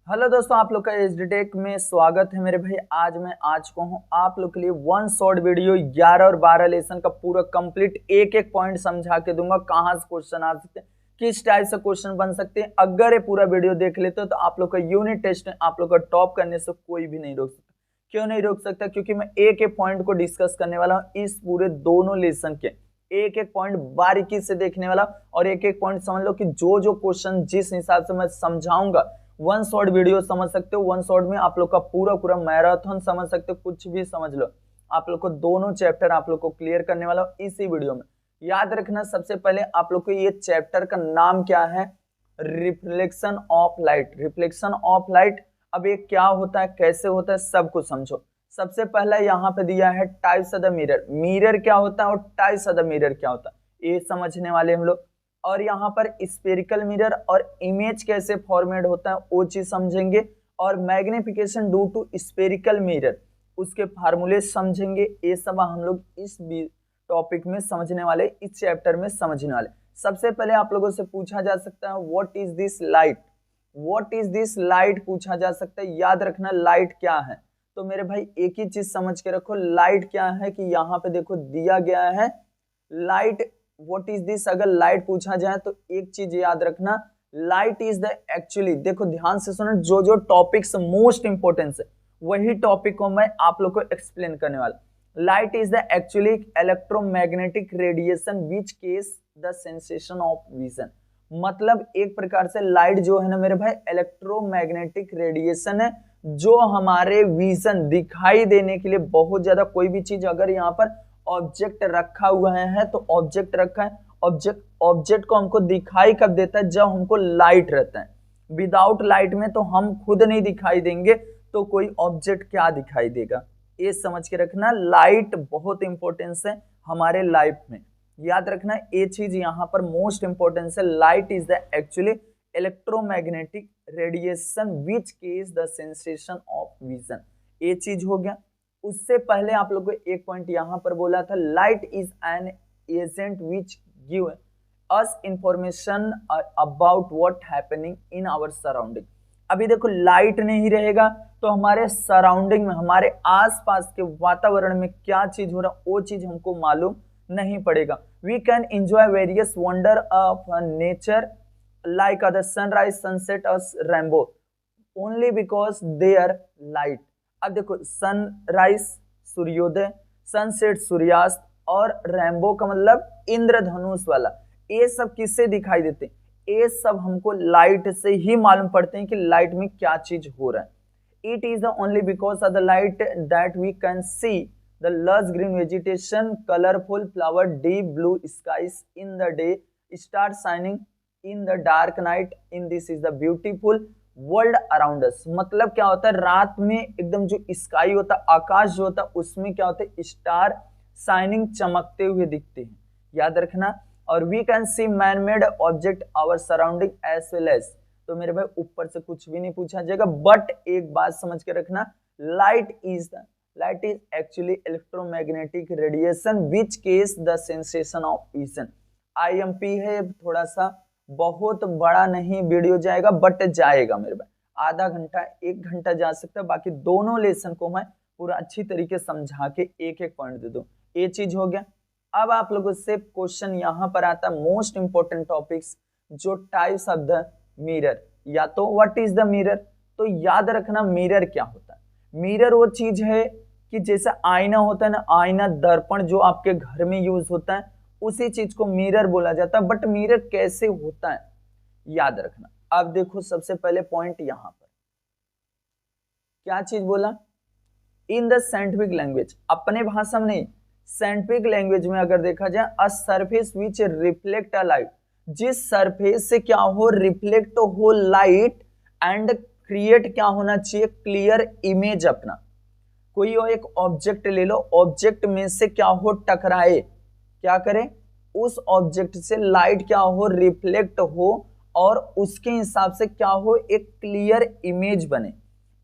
Hello दोस्तों, आप लोग का एचडी में स्वागत है मेरे भाई। आज मैं आ चुका हूँ आप लोग के लिए वन शॉर्ट वीडियो 11 और 12 लेसन का पूरा कंप्लीट एक एक पॉइंट समझा के दूंगा। कहाँ से क्वेश्चन आ सकते हैं, किस टाइप से क्वेश्चन बन सकते हैं। अगर ये पूरा वीडियो देख लेते हो तो आप लोग का यूनिट टेस्ट में आप लोग का टॉप करने से कोई भी नहीं रोक सकता। क्यों नहीं रोक सकता? क्योंकि मैं एक एक पॉइंट को डिस्कस करने वाला हूँ इस पूरे दोनों लेसन के। एक एक पॉइंट बारीकी से देखने वाला और एक एक पॉइंट समझ लो कि जो जो क्वेश्चन जिस हिसाब से मैं समझाऊंगा वन शॉट वीडियो समझ सकते हो। वन शॉट में आप लोग का पूरा पूरा मैराथन समझ सकते हो, कुछ भी समझ लो। आप लोग को दोनों चैप्टर आप लोग को क्लियर करने वाला हूं इसी वीडियो में। याद रखना, सबसे पहले आप लोग को ये चैप्टर का नाम क्या है? Reflection of light. Reflection of light. अब ये क्या होता है, कैसे होता है, सब कुछ समझो। सबसे पहला यहाँ पे दिया है types of the mirror. Mirror क्या होता है और टाइप्स ऑफ द मिरर क्या होता है, ये समझने वाले हम लोग। और यहाँ पर स्पेरिकल मिरर और इमेज कैसे फॉर्मेट होता है वो चीज समझेंगे। और magnification due to spherical mirror, उसके फार्मूले समझेंगे। ये सब हम लोग इस टॉपिक में समझने वाले, इस चैप्टर में समझने वाले। सबसे पहले आप लोगों से पूछा जा सकता है what is this light. What is this light पूछा जा सकता है। याद रखना लाइट क्या है। तो मेरे भाई एक ही चीज समझ के रखो, लाइट क्या है कि यहाँ पे देखो दिया गया है लाइट। व्हाट इज दिस, अगर लाइट पूछा जाए तो एक चीज याद रखना, लाइट इज द एक्चुअली, देखो ध्यान से सुनो, जो जो टॉपिक्स मोस्ट इंपोर्टेंट है वही टॉपिक को मैं आप लोग को एक्सप्लेन करने वाला। Light is the actually electromagnetic radiation which case the sensation of vision. मतलब एक प्रकार से लाइट जो है ना मेरे भाई, इलेक्ट्रोमैग्नेटिक रेडिएशन है जो हमारे विजन दिखाई देने के लिए बहुत ज्यादा, कोई भी चीज अगर यहाँ पर ऑब्जेक्ट रखा हुआ है तो ऑब्जेक्ट रखा है, ऑब्जेक्ट को हमको दिखाई कब देता है? जब हमको लाइट रहता है। विदाउट लाइट में तो हम खुद नहीं दिखाई देंगे तो कोई ऑब्जेक्ट क्या दिखाई देगा, ये समझ के रखना। लाइट बहुत इंपॉर्टेंस है हमारे लाइफ में। याद रखना ये चीज यहाँ पर मोस्ट इंपॉर्टेंस है। Light is the actually electromagnetic radiation which case the sensation of vision. ये चीज हो गया। उससे पहले आप लोगों को एक पॉइंट यहां पर बोला था, light is an agent which give us information about what happening in our surrounding. अभी देखो लाइट नहीं रहेगा तो हमारे सराउंडिंग में, हमारे आसपास के वातावरण में क्या चीज हो रहा है वो चीज हमको मालूम नहीं पड़ेगा। We can enjoy various wonder of nature like the sunrise, sunset और rainbow only because there light. अब देखो सनराइज सूर्योदय, सनसेट सूर्यास्त और रेनबो का मतलब इंद्रधनुष वाला, ये सब किससे दिखाई देते हैं? ये सब हमको लाइट से ही मालूम पड़ते हैं कि लाइट में क्या चीज हो रहा है। It is the only because of the light that we can see the lush green vegetation, colourful flower, deep blue skies in the day, star shining in the dark night, in this is the beautiful world around us. मतलब क्या होता है, रात में एकदम जो sky होता है, आकाश जो होता है, उसमें क्या होता है, स्टार शाइनिंग चमकते हुए दिखते हैं। याद रखना। और we can see man made object our surrounding as well as. तो मेरे भाई ऊपर से कुछ भी नहीं पूछा जाएगा, बट एक बात समझ के रखना, light is actually electromagnetic radiation which case the sensation of vision. IMP है थोड़ा सा, बहुत बड़ा नहीं वीडियो जाएगा बट जाएगा मेरे भाई, आधा घंटा 1 घंटा जा सकता है। बाकी दोनों लेसन को मैं पूरा अच्छी तरीके समझा के एक एक पॉइंट दे दूं। ये चीज हो गया। अब आप लोगों से क्वेश्चन यहाँ पर आता है मोस्ट इंपोर्टेंट टॉपिक्स, जो टाइप्स ऑफ द मिरर। या तो व्हाट इज द मिरर, तो याद रखना मिरर क्या होता है। मिरर वो चीज है कि जैसे आईना होता है ना, आईना दर्पण जो आपके घर में यूज होता है, उसी चीज को मिरर बोला जाता है। बट मिरर कैसे होता है याद रखना। अब देखो सबसे पहले पॉइंट यहां पर क्या चीज बोला, इन द साइंटिफिक लैंग्वेज, अपने भाषा में नहीं, साइंटिफिक लैंग्वेज में अगर देखा जाए, a surface which reflect a light, जिस सरफेस से क्या हो, रिफ्लेक्ट हो लाइट एंड क्रिएट क्या होना चाहिए, क्लियर इमेज। अपना कोई एक ऑब्जेक्ट ले लो, ऑब्जेक्ट में से क्या हो, टकराए, क्या करे, उस ऑब्जेक्ट से लाइट क्या हो, रिफ्लेक्ट हो और उसके हिसाब से क्या हो, एक क्लियर इमेज बने,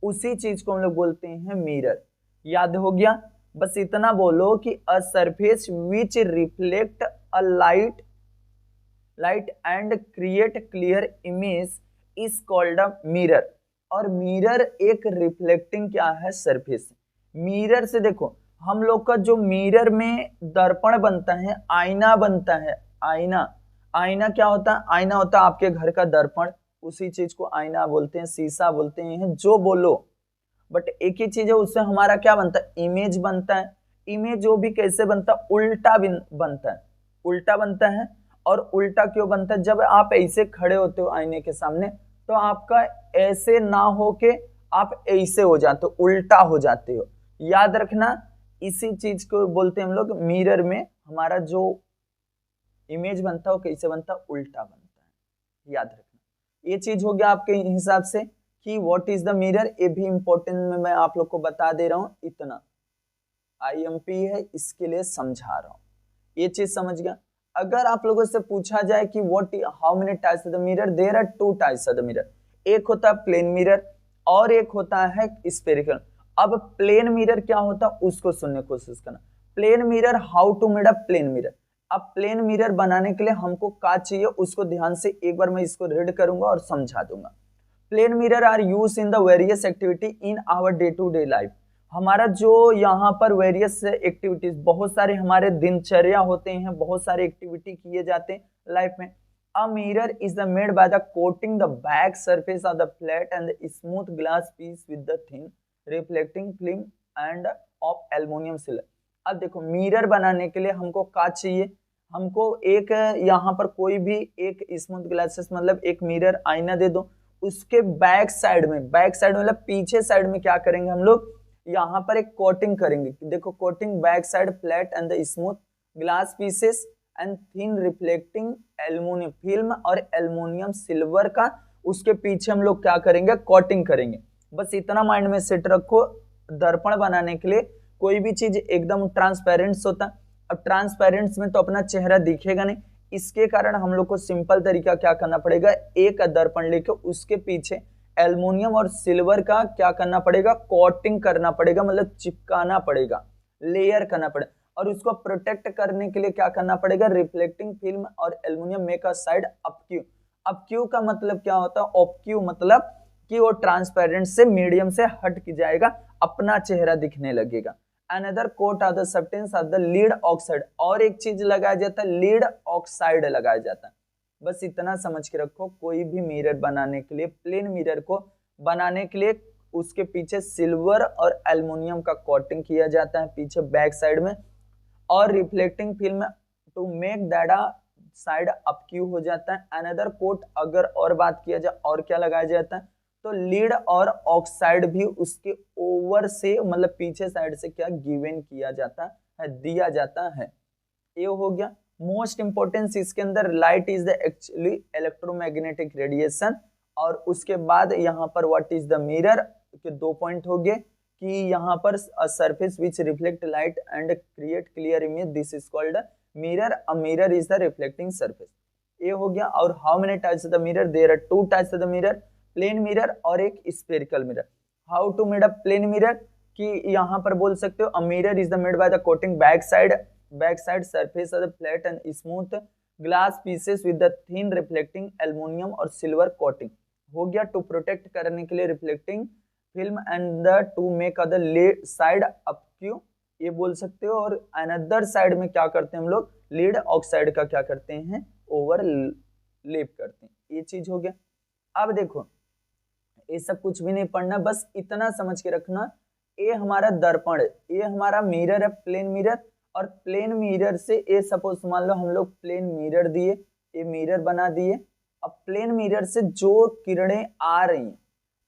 उसी चीज को हम लोग बोलते हैं मिरर। याद हो गया? बस इतना बोलो कि a surface which reflect a light and create clear image is called a mirror. और मिरर एक रिफ्लेक्टिंग क्या है सरफेस। मिरर से देखो हम लोग का जो मिरर में दर्पण बनता है, आईना बनता है, आईना, आईना क्या होता है, आईना होता है आपके घर का दर्पण, उसी चीज को आईना बोलते हैं, शीशा बोलते हैं, जो बोलो, बट एक ही चीज है, उससे हमारा क्या बनता है, इमेज बनता है। इमेज वो भी कैसे बनता है, उल्टा बनता है, उल्टा बनता है। और उल्टा क्यों बनता है, जब आप ऐसे खड़े होते हो आईने के सामने तो आपका ऐसे ना हो के आप ऐसे हो जाते हो, उल्टा हो जाते हो, याद रखना। इसी चीज को बोलते हैं हम लोग मिरर में हमारा जो इमेज बनता है वो कैसे बनता है, उल्टा बनता है, याद रखना। ये चीज हो गया आपके हिसाब से कि व्हाट इज द मिरर, ये भी इंपॉर्टेंट में मैं आप लोग को बता दे रहा हूं, इतना आईएमपी है इसके लिए समझा रहा हूं, ये चीज समझ गया। अगर आप लोगों से पूछा जाए कि what how many types of the mirror, there are two types of the mirror, एक होता है प्लेन मिरर और एक होता है स्फेरिकल। अब प्लेन मिरर क्या होता है उसको सुनने की कोशिश करना। Plane mirror, how to made a plane mirror. अब प्लेन मिरर बनाने के लिए हमको क्या चाहिए उसको ध्यान से एक बार मैं इसको रीड करूंगा और समझा दूंगा। Plane mirror are use in the various activity in our day to day life. हमारा जो यहाँ पर वेरियस एक्टिविटीज, बहुत सारे हमारे दिनचर्या होते हैं, बहुत सारे एक्टिविटी किए जाते हैं लाइफ में। अ mirror is the made by the coating the back surface of the flat and the smooth glass peace with the thin reflecting film end of aluminium silver. अब देखो मिरर बनाने के लिए हमको क्या चाहिए, हमको एक यहाँ पर कोई भी एक स्मूथ ग्लासेस मतलब एक मिरर आईना दे दो, उसके बैक साइड में, बैक साइड मतलब पीछे साइड में क्या करेंगे हम लोग, यहाँ पर एक कोटिंग करेंगे। देखो coating back side flat and the smooth glass pieces and thin reflecting aluminium film और एल्युमिनियम सिल्वर का, उसके पीछे हम लोग क्या करेंगे, कोटिंग करेंगे। बस इतना माइंड में सेट रखो। दर्पण बनाने के लिए कोई भी चीज एकदम ट्रांसपेरेंट होता है। अब ट्रांसपेरेंट में तो अपना चेहरा दिखेगा नहीं, इसके कारण हम लोग को सिंपल तरीका क्या करना पड़ेगा, एक दर्पण लेके उसके पीछे एल्युमिनियम और सिल्वर का क्या करना पड़ेगा, कोटिंग करना पड़ेगा, मतलब चिपकाना पड़ेगा, लेयर करना पड़ेगा। और उसको प्रोटेक्ट करने के लिए क्या करना पड़ेगा, रिफ्लेक्टिंग फिल्म और एल्युमिनियम मेक अ साइड अपक्यू। अपक्यू का मतलब क्या होता है, ऑपक्यू मतलब कि वो ट्रांसपेरेंट से मीडियम से हट के जाएगा, अपना चेहरा दिखने लगेगा। Another coat of the substance of the lead oxide, और एक चीज लगाया जाता है, लीड ऑक्साइड लगाया जाता है। बस इतना समझ के रखो, कोई भी मिरर बनाने के लिए, प्लेन मिरर को बनाने के लिए उसके पीछे सिल्वर और एल्युमिनियम का कोटिंग किया जाता है पीछे बैक साइड में, और reflecting film to make that side opaque हो जाता है। अनदर कोट अगर और बात किया जाए और क्या लगाया जाता है, तो लीड और ऑक्साइड भी उसके ओवर से मतलब पीछे साइड से क्या गिवन किया जाता है, दिया जाता है। ये हो गया मोस्ट इंपोर्टेंस। इसके अंदर light is the actually electromagnetic radiation, और उसके बाद यहाँ पर व्हाट इज द मिरर के दो पॉइंट हो गए कि यहाँ पर surface which reflect light and create clear image, this is called mirror. A mirror is the reflecting surface, ये हो गया। और how many types of the mirror, there are two types of the mirror, plane mirror और एक spherical mirror. How to made a plane mirror, कि यहाँ पर बोल सकते हो a mirror is the made by the coating back side surface of the flat and smooth glass pieces with the thin reflecting aluminium और silver coating, हो गया। To protect करने के लिए reflecting film and the to make the side opaque, ये बोल सकते हो। और अनदर साइड में क्या करते हैं हम लोग, लीड ऑक्साइड का क्या करते हैं, ओवर लेप करते हैं, ये चीज हो गया। अब देखो ये सब कुछ भी नहीं पढ़ना, बस इतना समझ के रखना, ये हमारा दर्पण है, ये हमारा मिरर है, प्लेन मिरर। और प्लेन मिरर से ये सपोज मान लो हम लोग प्लेन मिरर दिए, ये मिरर बना दिए। अब प्लेन मिरर से जो किरणें आ रही हैं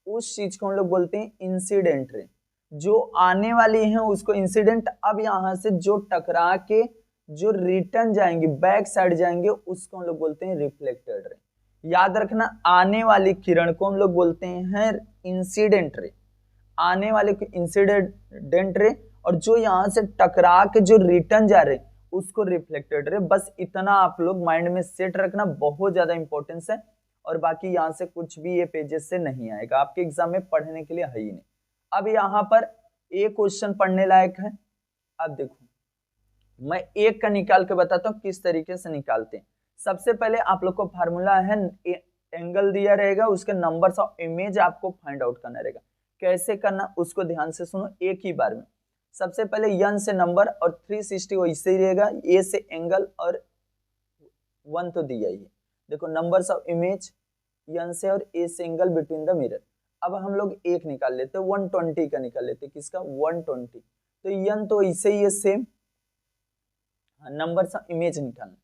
उस चीज को हम लोग बोलते हैं इंसिडेंट रे, जो आने वाली हैं उसको इंसिडेंट। अब यहाँ से जो टकरा के जो रिटर्न जाएंगे, बैक साइड जाएंगे, उसको हम लोग बोलते हैं रिफ्लेक्टेड रे। याद रखना, आने वाली किरण को हम लोग बोलते हैं इंसिडेंट रे, आने वाले को इंसिडेंट रे, और जो यहाँ से टकरा के जो रिटर्न जा रहे उसको रिफ्लेक्टेड रे। बस इतना आप लोग माइंड में सेट रखना, बहुत ज्यादा इंपॉर्टेंस है। और बाकी यहाँ से कुछ भी ये पेजेस से नहीं आएगा, आपके एग्जाम में पढ़ने के लिए है ही नहीं। अब यहाँ पर एक क्वेश्चन पढ़ने लायक है। अब देखो मैं एक का निकाल के बताता हूँ किस तरीके से निकालते हैं। सबसे पहले आप लोग को फार्मूला है एंगल दिया रहेगा, उसके नंबर्स ऑफ इमेज आपको फाइंड आउट करना रहेगा। कैसे करना उसको ध्यान से सुनो एक ही बार में। सबसे पहले n से नंबर और 360 वैसे ही रहेगा, a से एंगल और 1 तो दिया ही है। देखो नंबर्स ऑफ इमेज n से और a से एंगल बिटवीन द मिरर। अब हम लोग एक निकाल लेते हैं, 120 का निकाल लेते हैं। किसका? 120। तो n तो ऐसे ही है सेम, नंबर्स ऑफ इमेज निकालना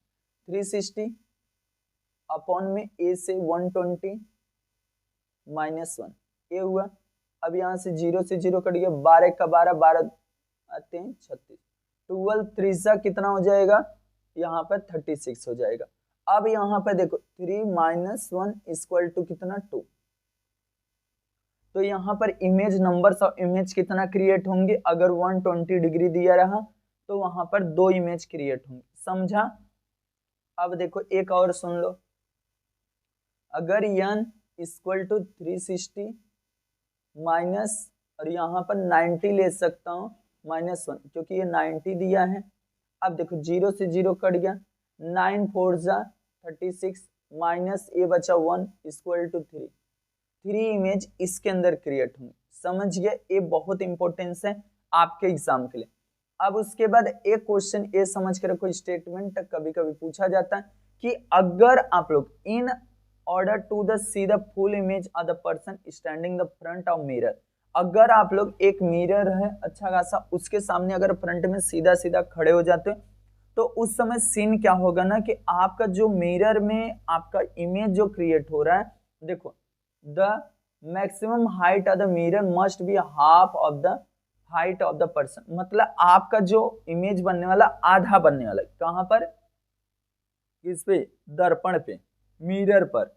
360 अपॉन में a से 120 -1 ये हुआ। अब यहाँ से 0 से 0 कट गया, 12 का 12, 12 आते हैं 36, 12 3 कितना हो जाएगा? यहाँ पर 36 हो जाएगा। अब यहाँ पर देखो 3 - 1 = कितना? 2। तो यहाँ पर इमेज नंबर्स ऑफ इमेज कितना क्रिएट होंगे? अगर 120 डिग्री दिया रहा तो वहां पर 2 इमेज क्रिएट होंगे। समझा? अब देखो एक और सुन लो, अगर n = 360 माइनस और यहाँ पर 90 ले सकता हूँ -1 क्योंकि ये 90 दिया है। अब देखो 0 से 0 कट गया, 9 4 36 माइनस ये बचा 1 = 3। 3 इमेज इसके अंदर क्रिएट होंगे। समझ गए? ये बहुत इंपॉर्टेंस है आपके एग्जाम के लिए। अब उसके बाद एक क्वेश्चन ये समझ के रखो, स्टेटमेंट कभी कभी पूछा जाता है कि अगर आप लोग in order to the see the full image of the person standing the front of mirror, अगर आप लोग एक मिरर है अच्छा खासा, उसके सामने अगर फ्रंट में सीधा सीधा खड़े हो जाते हो तो उस समय सीन क्या होगा ना कि आपका जो मिरर में आपका इमेज जो क्रिएट हो रहा है, देखो the maximum height of the mirror must be half of the height of the person. मतलब आपका जो इमेज बनने वाला आधा बनने वाला, कहां पर? किस पे? दर्पण पे, मिरर पर,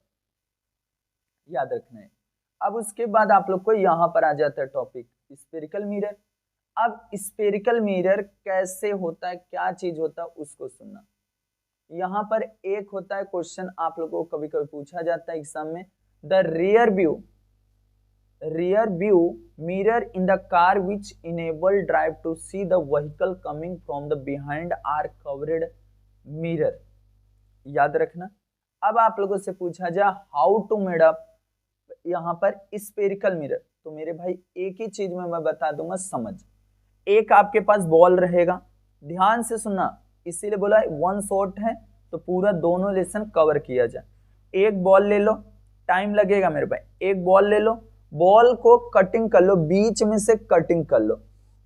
याद रखना है। अब उसके बाद आप लोग को यहां पर आ जाता है टॉपिक स्फेरिकल मिरर। अब स्फेरिकल मिरर कैसे होता है, क्या चीज होता है उसको सुनना। यहां पर एक होता है क्वेश्चन आप लोगों को कभी कभी पूछा जाता है एग्जाम में, the rear view mirror in the car which enable drive to see the vehicle coming from the behind are covered mirror। याद रखना। अब आप लोगों से पूछा जा हाउ टू मेड अप यहाँ पर स्फेरिकल मिरर, तो मेरे भाई एक ही चीज में मैं बता दूंगा, समझ। एक आपके पास बॉल रहेगा, ध्यान से सुनना, इसीलिए बोला वन शॉट है तो पूरा दोनों लेसन कवर किया जाए। एक बॉल ले लो, टाइम लगेगा मेरे भाई। एक बॉल ले लो, बॉल को कटिंग कर लो, बीच में से कटिंग कर लो।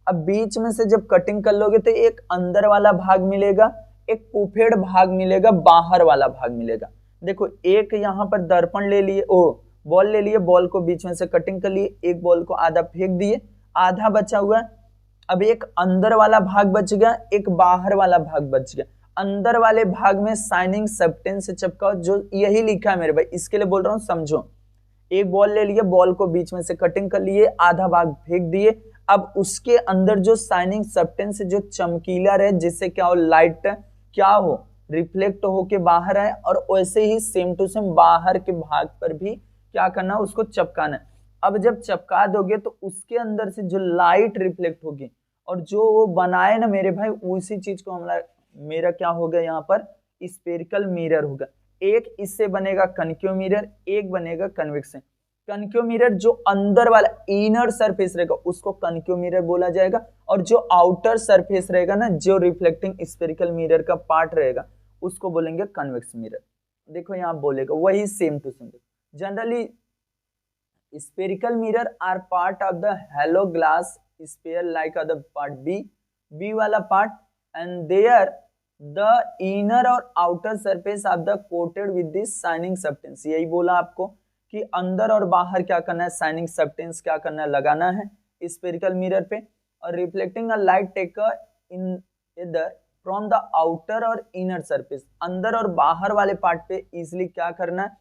अब बीच में से जब कटिंग कर लोगे तो एक अंदर वाला भाग मिलेगा, एक पुफेड़ भाग मिलेगा, बाहर वाला भाग मिलेगा। देखो एक यहाँ पर दर्पण ले लिए, बॉल ले लिए, बॉल को बीच में से कटिंग कर लिए, एक बॉल को आधा फेंक दिए, आधा बचा हुआ। अब एक अंदर वाला भाग बच गया, एक बाहर वाला भाग बच गया। अंदर वाले भाग में शाइनिंग सब्सटेंस से चिपकाओ, जो यही लिखा है मेरे भाई, इसके लिए बोल रहा हूँ, समझो। एक बॉल ले लिए, बॉल को बीच में से कटिंग कर लिए, आधा भाग फेंक दिए। अब उसके अंदर जो शाइनिंग सब्सटेंस जो चमकीला रहे, जिससे क्या हो, लाइट क्या हो, रिफ्लेक्ट होके बाहर आए, और वैसे ही सेम टू सेम बाहर के भाग पर भी क्या करना, उसको चपकाना। अब जब चपका दोगे तो उसके अंदर से जो लाइट रिफ्लेक्ट होगी और जो वो बनाए ना मेरे भाई, उसी चीज को हमारा मेरा क्या हो गया यहाँ पर स्फेरिकल मिरर होगा। एक इससे बनेगा कनकेव मिरर, एक बनेगा कन्वेक्शन। कनकेव मिरर जो अंदर वाला इनर सरफेस रहेगा उसको कनकेव मिरर बोला जाएगा, और जो आउटर सरफेस रहेगा ना, जो रिफ्लेक्टिंग स्फेरिकल मिरर का पार्ट रहेगा, उसको बोलेंगे कन्वेक्स मिरर। देखो यहाँ बोलेगा वही same to same. Generally spherical mirror are part of the hollow glass sphere like the part B वाला part, and there the inner और outer surface of the coated with this shining substance। यही बोला आपको कि अंदर और बाहर क्या करना है, shining substance क्या करना है, लगाना है spherical mirror पे, और reflecting a light taker in either from the outer और inner surface, अंदर और बाहर वाले पार्ट पे इजिली क्या करना है,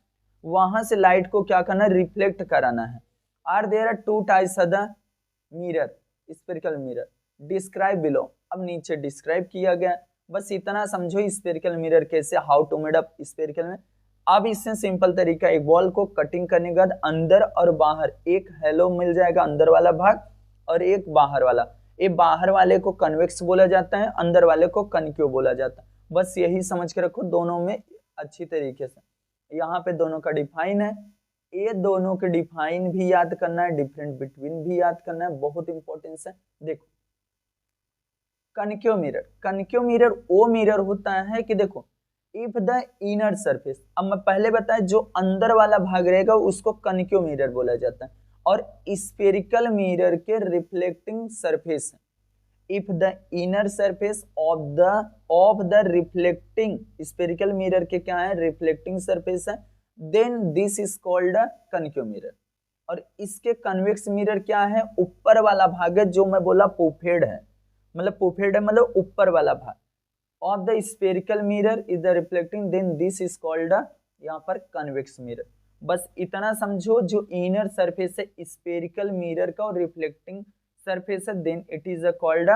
वहां से लाइट को क्या करना है, रिफ्लेक्ट कराना है। Are there are two types of the mirror, spherical mirror, describe below. अब नीचे डिस्क्राइब किया गया, बस इतना समझो स्फेरिकल मिरर कैसे, how to made up spherical में। अब इससे सिंपल तरीका, एक बॉल को कटिंग करने के बाद अंदर और बाहर एक हेलो मिल जाएगा, अंदर वाला भाग, और एक बाहर वाला। ये बाहर वाले को कन्वेक्स बोला जाता है, अंदर वाले को कनकेव बोला जाता है। बस यही समझ के रखो, दोनों में अच्छी तरीके से। यहाँ पे दोनों का डिफाइन है, ये दोनों के डिफाइन भी याद करना है, डिफरेंट बिटवीन भी याद करना है, बहुत इंपॉर्टेंस है। देखो कनक्यू मिरर, कनक्यू मिरर वो मिरर होता है कि देखो इफ द इनर सरफेस, अब मैं पहले बताया जो अंदर वाला भाग रहेगा उसको कनक्यू मिरर बोला जाता है, और स्फेरिकल मिरर के रिफ्लेक्टिंग सरफेस है। If the inner surface of the reflecting, spherical mirror के क्या है, रिफ्लेक्टिंग सरफेस है, then this is called a concave mirror. और इसके कन्वेक्स मिरर क्या है, ऊपर वाला भाग है, जो मैं बोला पोफेड है, मतलब पोफेड है मतलब ऊपर वाला भाग of the spherical mirror is the reflecting, then this is called यहाँ पर कन्वेक्स मिरर। बस इतना समझो, जो इनर सरफेस है स्फेरिकल मिरर का और रिफ्लेक्टिंग सरफेस है, then it is called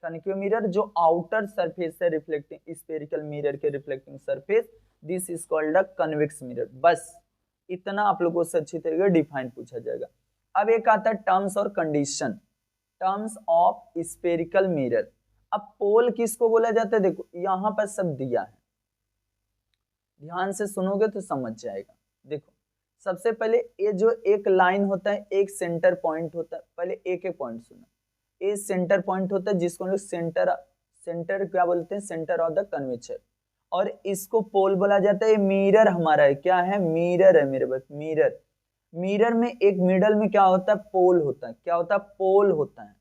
concave mirror. जो आउटर सरफेस है रिफ्लेक्टिंग स्फेरिकल मिरर के reflecting surface, this is called convex mirror. बस इतना आप लोगों से अच्छी तरीके डिफाइन पूछा जाएगा। अब एक आता है टर्म्स और condition, terms of spherical mirror. अब पोल किसको बोला जाता है, देखो यहां पर सब दिया है, ध्यान से सुनोगे तो समझ जाएगा। देखो सबसे पहले ये जो एक लाइन होता है, एक सेंटर पॉइंट होता है, पहले एक एक पॉइंट सुना, ये सेंटर पॉइंट होता है जिसको हम लोग सेंटर क्या बोलते हैं, सेंटर ऑफ द कर्वेचर, और इसको पोल बोला जाता है। मिरर हमारा है, क्या है, मिरर है मेरे पास, मिरर। मिरर में एक मिडल में क्या होता है, पोल होता है, क्या होता है, पोल होता है,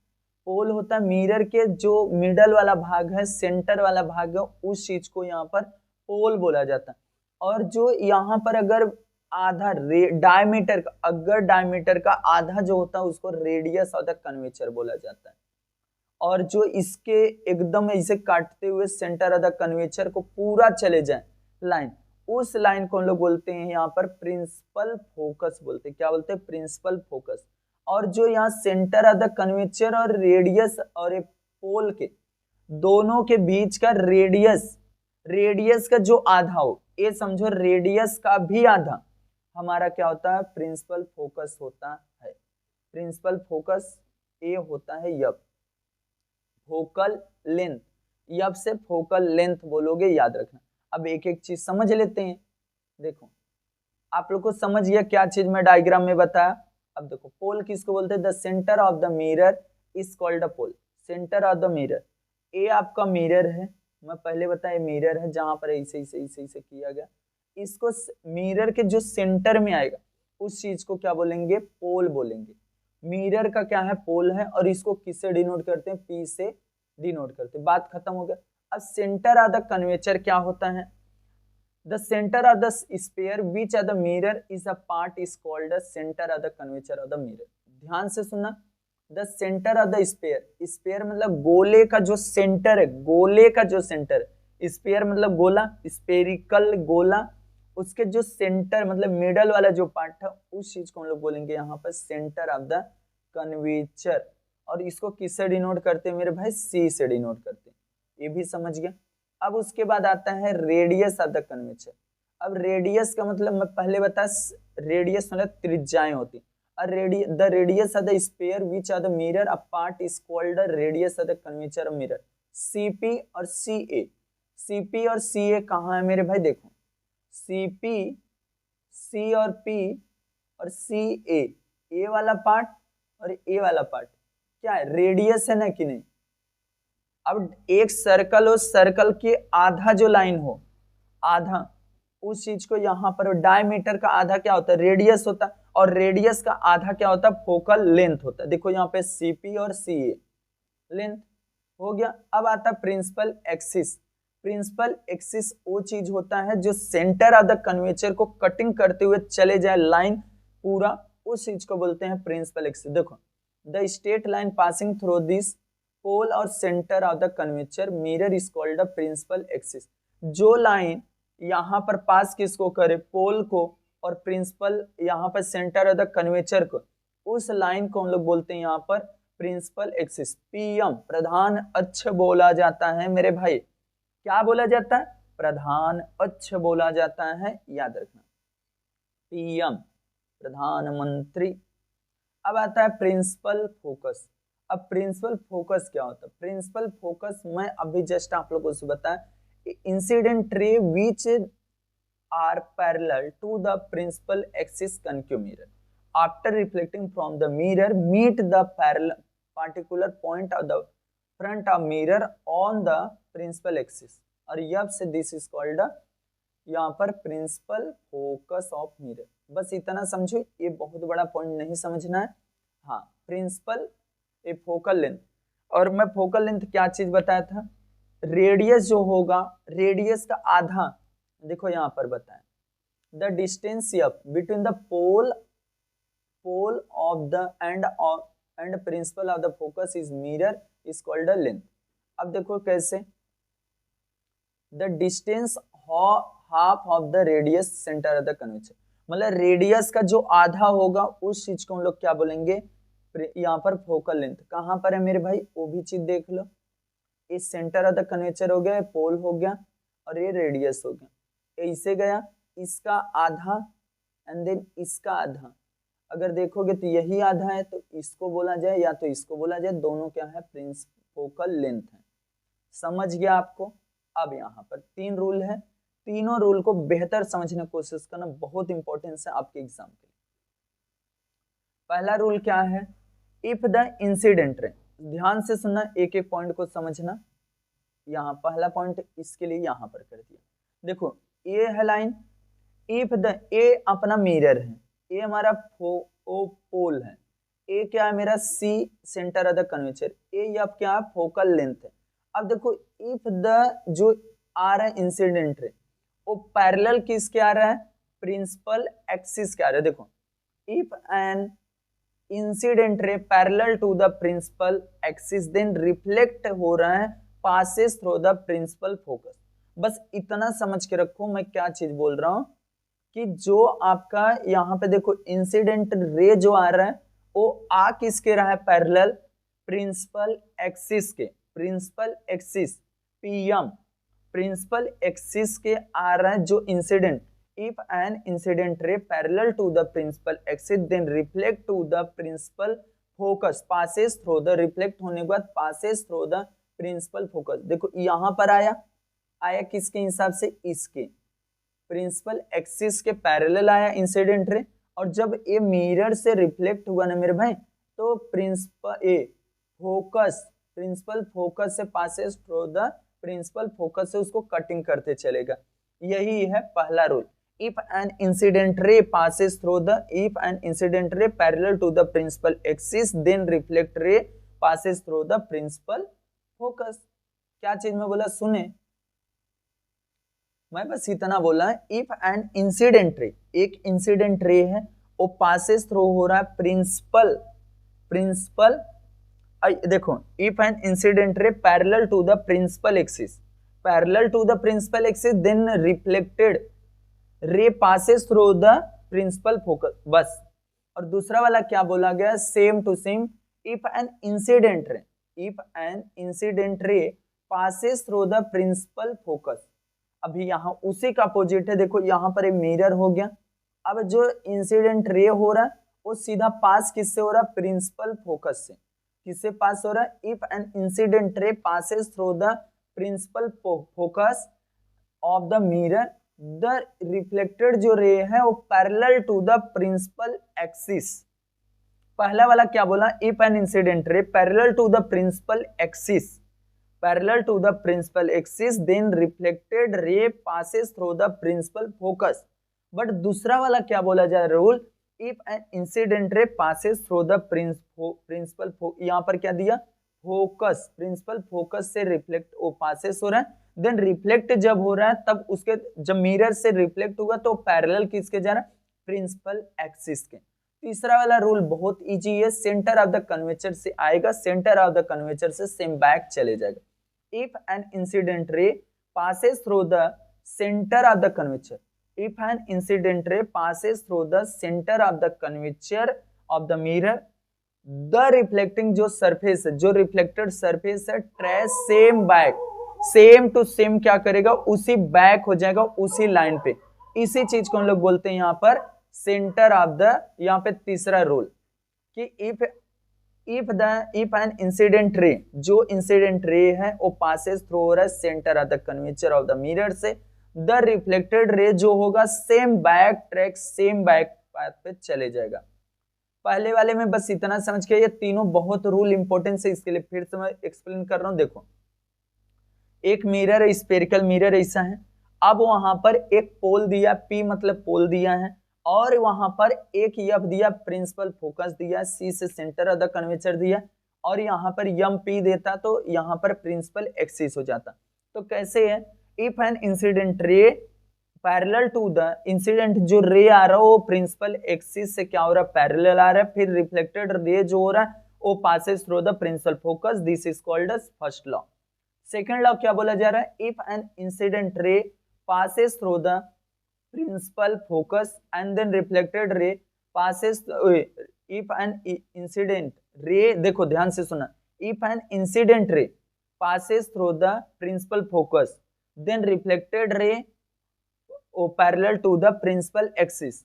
पोल होता है। मिरर के जो मिडल वाला भाग है, सेंटर वाला भाग है, उस चीज को यहाँ पर पोल बोला जाता है। और जो यहाँ पर अगर आधा डायमीटर का, अगर डायमीटर का आधा जो होता है उसको रेडियस ऑफ द कर्वेचर बोला जाता है। और जो इसके एकदम इसे काटते हुए सेंटर ऑफ द कर्वेचर को पूरा चले जाए लाइन, उस लाइन को हम लोग बोलते हैं यहाँ पर प्रिंसिपल फोकस बोलते हैं। क्या बोलते हैं, प्रिंसिपल फोकस। और जो यहाँ सेंटर ऑफ द कर्वेचर और रेडियस और एक पोल के दोनों के बीच का रेडियस, रेडियस का जो आधा हो, ये समझो रेडियस का भी आधा हमारा क्या होता है, प्रिंसिपल फोकस होता है। प्रिंसिपल फोकस ये होता है यब, फोकल लेंथ, यब से फोकल लेंथ बोलोगे, याद रखना। अब एक एक चीज समझ लेते हैं। देखो आप लोग को समझ गया क्या चीज मैं डायग्राम में बताया। अब देखो पोल किसको बोलते हैं, the centre of the mirror is called a pole. Centre of the mirror, ये आपका मिरर है, मैं पहले बताया मिरर है, जहां पर ऐसे ऐसे किया गया, इसको मिरर के जो सेंटर में आएगा उस चीज को क्या बोलेंगे, पोल बोलेंगे। मिरर का क्या है, पोल है, और इसको किससे डिनोट करते हैं, पी से डिनोट करते हैं। बात खत्म हो गया। अब सेंटर ऑफ द कर्वेचर क्या होता है, the centre of the sphere which of the mirror is a part is called the centre of the curvature of the mirror. ध्यान से सुनना, the centre of the sphere, sphere मतलब गोले का जो सेंटर है, गोले का जो सेंटर है, स्फीयर मतलब गोला, स्फेरिकल गोला, उसके जो सेंटर मतलब मिडल वाला जो पार्ट है, उस चीज को हम लोग बोलेंगे यहाँ पर सेंटर ऑफ द कर्वेचर। और इसको किससे डिनोट करते हैं मेरे भाई, सी से डिनोट करते हैं, ये भी समझ गया। अब उसके बाद आता है रेडियस ऑफ द कर्वेचर। अब रेडियस का मतलब मैं पहले बताया, रेडियस मतलब त्रिज्याएं होती, the radius of the sphere which of the mirror a part is called the radius of the curvature of mirror. CP और सीए, सीपी और सीए कहाँ है मेरे भाई, देखो सीपी, सी और पी और सी ए वाला पार्ट और ए वाला पार्ट क्या है, रेडियस है ना कि नहीं। अब एक सर्कल हो, सर्कल के आधा जो लाइन हो, आधा उस चीज को यहाँ पर डायमीटर का आधा क्या होता है, रेडियस होता है, और रेडियस का आधा क्या होता है, फोकल लेंथ होता है। देखो यहाँ पे सीपी और सी ए लेंथ हो गया। अब आता है प्रिंसिपल एक्सिस। प्रिंसिपल एक्सिस वो चीज होता है जो सेंटर ऑफ द कर्वेचर को कटिंग करते हुए चले जाए लाइन पूरा, उस चीज को बोलते हैं प्रिंसिपल एक्सिस। देखो the straight line passing through this pole और centre of the curvature mirror is called the principal axis. जो लाइन यहाँ पर पास किसको करे, पोल को, और प्रिंसिपल यहाँ पर सेंटर ऑफ द कर्वेचर को, उस लाइन को हम लोग बोलते हैं यहाँ पर प्रिंसिपल एक्सिस। पीएम प्रधान अक्ष बोला जाता है मेरे भाई, क्या बोला जाता है, प्रधान अक्ष बोला जाता है, याद रखना पीएम प्रधानमंत्री। अब आता है प्रिंसिपल फोकस। अब प्रिंसिपल फोकस क्या होता है, प्रिंसिपल फोकस मैं अभी जस्ट आप लोगों से बताया, incident ray which are parallel to the principal axis concave mirror. After reflecting from the mirror, meet the parallel particular point of the front of mirror on the principal axis. और यब से this is called यहाँ पर principal focus of mirror. बस इतना समझो, ये बहुत बड़ा पॉइंट नहीं समझना है. हाँ, प्रिंसिपल ए फोकल लेंथ. और मैं फोकल लेंथ क्या चीज बताया था, रेडियस जो होगा, रेडियस का आधा, देखो यहाँ पर बताएं, the distance F between the pole of the and principal of the focus is mirror is called the length. अब देखो कैसे, the distance half of the radius centre of the curvature, मतलब रेडियस का जो आधा होगा उस चीज को हम लोग क्या बोलेंगे, यहाँ पर फोकल लेंथ. कहाँ पर है मेरे भाई, वो भी चीज देख लो. इस सेंटर ऑफ द कर्वेचर हो गया, पोल हो गया, और ये रेडियस हो गया. ऐसे गया, इसका आधा एंड देन इसका आधा. अगर देखोगे तो यही आधा है, तो इसको बोला जाए या तो इसको बोला जाए, दोनों क्या है, फोकल लेंथ है. समझ गया आपको. अब यहाँ पर 3 रूल है, तीनों रूल को बेहतर समझने की कोशिश करना बहुत इंपॉर्टेंस है आपके एग्जाम के लिए. पहला रूल क्या है, इफ द इंसिडेंट रे, ध्यान से सुनना, एक एक पॉइंट को समझना. यहाँ पहला पॉइंट इसके लिए यहाँ पर कर दिया. देखो ये है लाइन, इफ द ए अपना मिरर है, ए हमारा पोल है, ए क्या है मेरा, C centre of the curvature, ए अब क्या है, फोकल लेंथ है. अब देखो इफ द जो आ रहा है इंसिडेंट रे, वो पैरेलल किसके आ रहा है, प्रिंसिपल एक्सिस के आ रहा है. देखो if an incident ray parallel to the principal axis then reflect हो रहा है, passes through the principal focus. बस इतना समझ के रखो मैं क्या चीज बोल रहा हूं, कि जो आपका यहाँ पे देखो इंसिडेंट रे जो आ रहा है, वो आ किसके रहा है, पैरेलल प्रिंसिपल एक्सिस के, principal axis PM, principal axis के आ रहा है जो incident. If an incident ray parallel to the principal axis then reflect to the principal focus passes through the, reflect होने के बाद passes through the principal focus. देखो यहाँ पर आया किसके हिसाब से, इसके प्रिंसिपल एक्सिस के पैरेलल आया इंसिडेंट रे. और जब ये मिरर से रिफ्लेक्ट हुआ ना मेरे भाई, तो प्रिंसिपल फोकस से passes through the principal focus से उसको कटिंग करते चलेगा. यही है पहला rule. If an incident ray passes through the, if an incident ray parallel to the principal axis then reflect ray passes through the principal focus. क्या चीज में बोला, सुने, मैं बस इतना बोला, इफ एन इंसिडेंट रे, एक इंसिडेंट रे है, वो पासेस थ्रू हो रहा है प्रिंसिपल देखो if an incident ray parallel to the principal axis, parallel to the principal axis then reflected ray passes through the principal focus. बस. और दूसरा वाला क्या बोला गया, same to same, if an incident ray passes through the principal focus. अभी यहाँ उसी का अपोजिट है. देखो यहाँ पर एक मिरर हो गया, अब जो इंसिडेंट रे हो रहा है वो सीधा पास किससे हो रहा है, प्रिंसिपल फोकस से. किससे पास हो रहा है, if an incident ray passes through the principal focus of the mirror, the reflected जो रे है वो parallel to the principal axis. पहला वाला क्या बोला, if an incident ray parallel to the principal axis, parallel to the principal axis then reflected ray passes through the principal focus. But दूसरा वाला क्या बोला जाए rule, if an incident ray passes through the principal, यहाँ पर क्या दिया, focus, principal focus से रिफ्लेक्ट वो पासेस हो रहा है, देन रिफ्लेक्ट जब हो रहा है तब उसके जब मिरर से रिफ्लेक्ट होगा तो पैरेलल किसके जा रहा है, प्रिंसिपल एक्सिस के. तीसरा वाला रूल बहुत इजी है, सेंटर ऑफ द कर्वेचर से आएगा, सेंटर ऑफ द कर्वेचर से सेम बैक चले जाएगा. If an incident ray passes through the centre of the curvature, if an incident ray passes through the center of the curvature of the mirror, the reflecting जो surface है, जो reflected surface है, trace same back, same to same क्या करेगा, उसी back हो जाएगा उसी लाइन पे. इसी चीज को हम लोग बोलते हैं यहाँ पर सेंटर ऑफ द. यहाँ पे तीसरा रूल कि if an incident ray, जो इंसिडेंट रे है वो passes through हो रहा है centre of the curvature of the mirror से, द रिफ्लेक्टेड रे जो होगा same back track same back path पे चले जाएगा। पहले वाले में बस इतना समझ के, ये तीनों बहुत रूल इंपॉर्टेंट है, इसके लिए फिर से मैं एक्सप्लेन कर रहा हूं। देखो एक मिरर है, स्फेरिकल मिरर ऐसा है, अब वहां पर एक पोल दिया, P मतलब पोल दिया है, और वहां पर एक F दिया, प्रिंसिपल फोकस दिया, C से सेंटर ऑफ द कर्वेचर दिया, और यहाँ पर यम P देता तो यहाँ पर प्रिंसिपल एक्सिस हो जाता। तो कैसे है, if an incident ray parallel to the incident, जो रे आ रहा है वो प्रिंसिपल एक्सिस से क्या हो रहा है, पैरेलल आ रहा है, फिर रिफ्लेक्टेड रे जो हो रहा है वो passes through the principal focus, this is called as first law. Second law क्या बोला जा रहा है, if an incident ray passes through the principal focus and then reflected ray passes, if an incident ray, देखो ध्यान से सुना, if an incident ray passes through the principal focus then reflected ray parallel to the principal axis।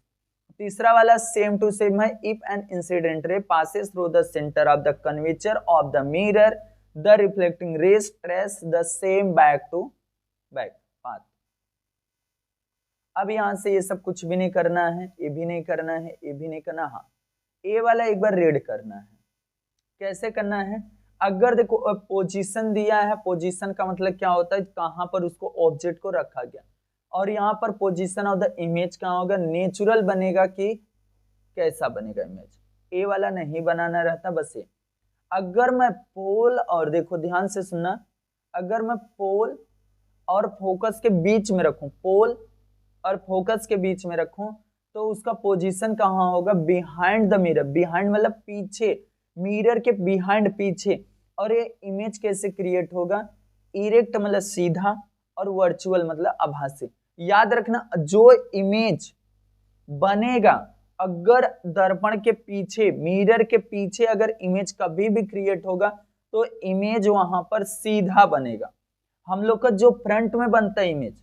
तीसरा वाला same to same है, if an incident ray passes through the center of the curvature of the mirror the reflecting rays trace the same back to back path। अब यहां से ये सब कुछ भी नहीं करना है, ये भी नहीं करना है, ये भी नहीं करना। हाँ ए वाला एक बार रीड करना है। कैसे करना है, अगर देखो पोजीशन दिया है, पोजीशन का मतलब क्या होता है, कहां पर उसको ऑब्जेक्ट को रखा गया, और यहाँ पर पोजीशन ऑफ द इमेज कहाँ होगा, नेचुरल बनेगा कि कैसा बनेगा इमेज, ए वाला नहीं बनाना रहता बस ये। अगर मैं पोल और, देखो ध्यान से सुनना, अगर मैं पोल और फोकस के बीच में रखूं, पोल और फोकस के बीच में रखूं, तो उसका पोजीशन कहाँ होगा, बिहाइंड द मिरर, बिहाइंड मतलब पीछे, मिरर के बिहाइंड पीछे। और ये इमेज कैसे क्रिएट होगा, इरेक्ट मतलब सीधा, और वर्चुअल मतलब आभासी। याद रखना जो इमेज बनेगा, अगर दर्पण के पीछे, मिरर के पीछे अगर इमेज कभी भी क्रिएट होगा तो इमेज वहां पर सीधा बनेगा। हम लोग का जो फ्रंट में बनता है इमेज,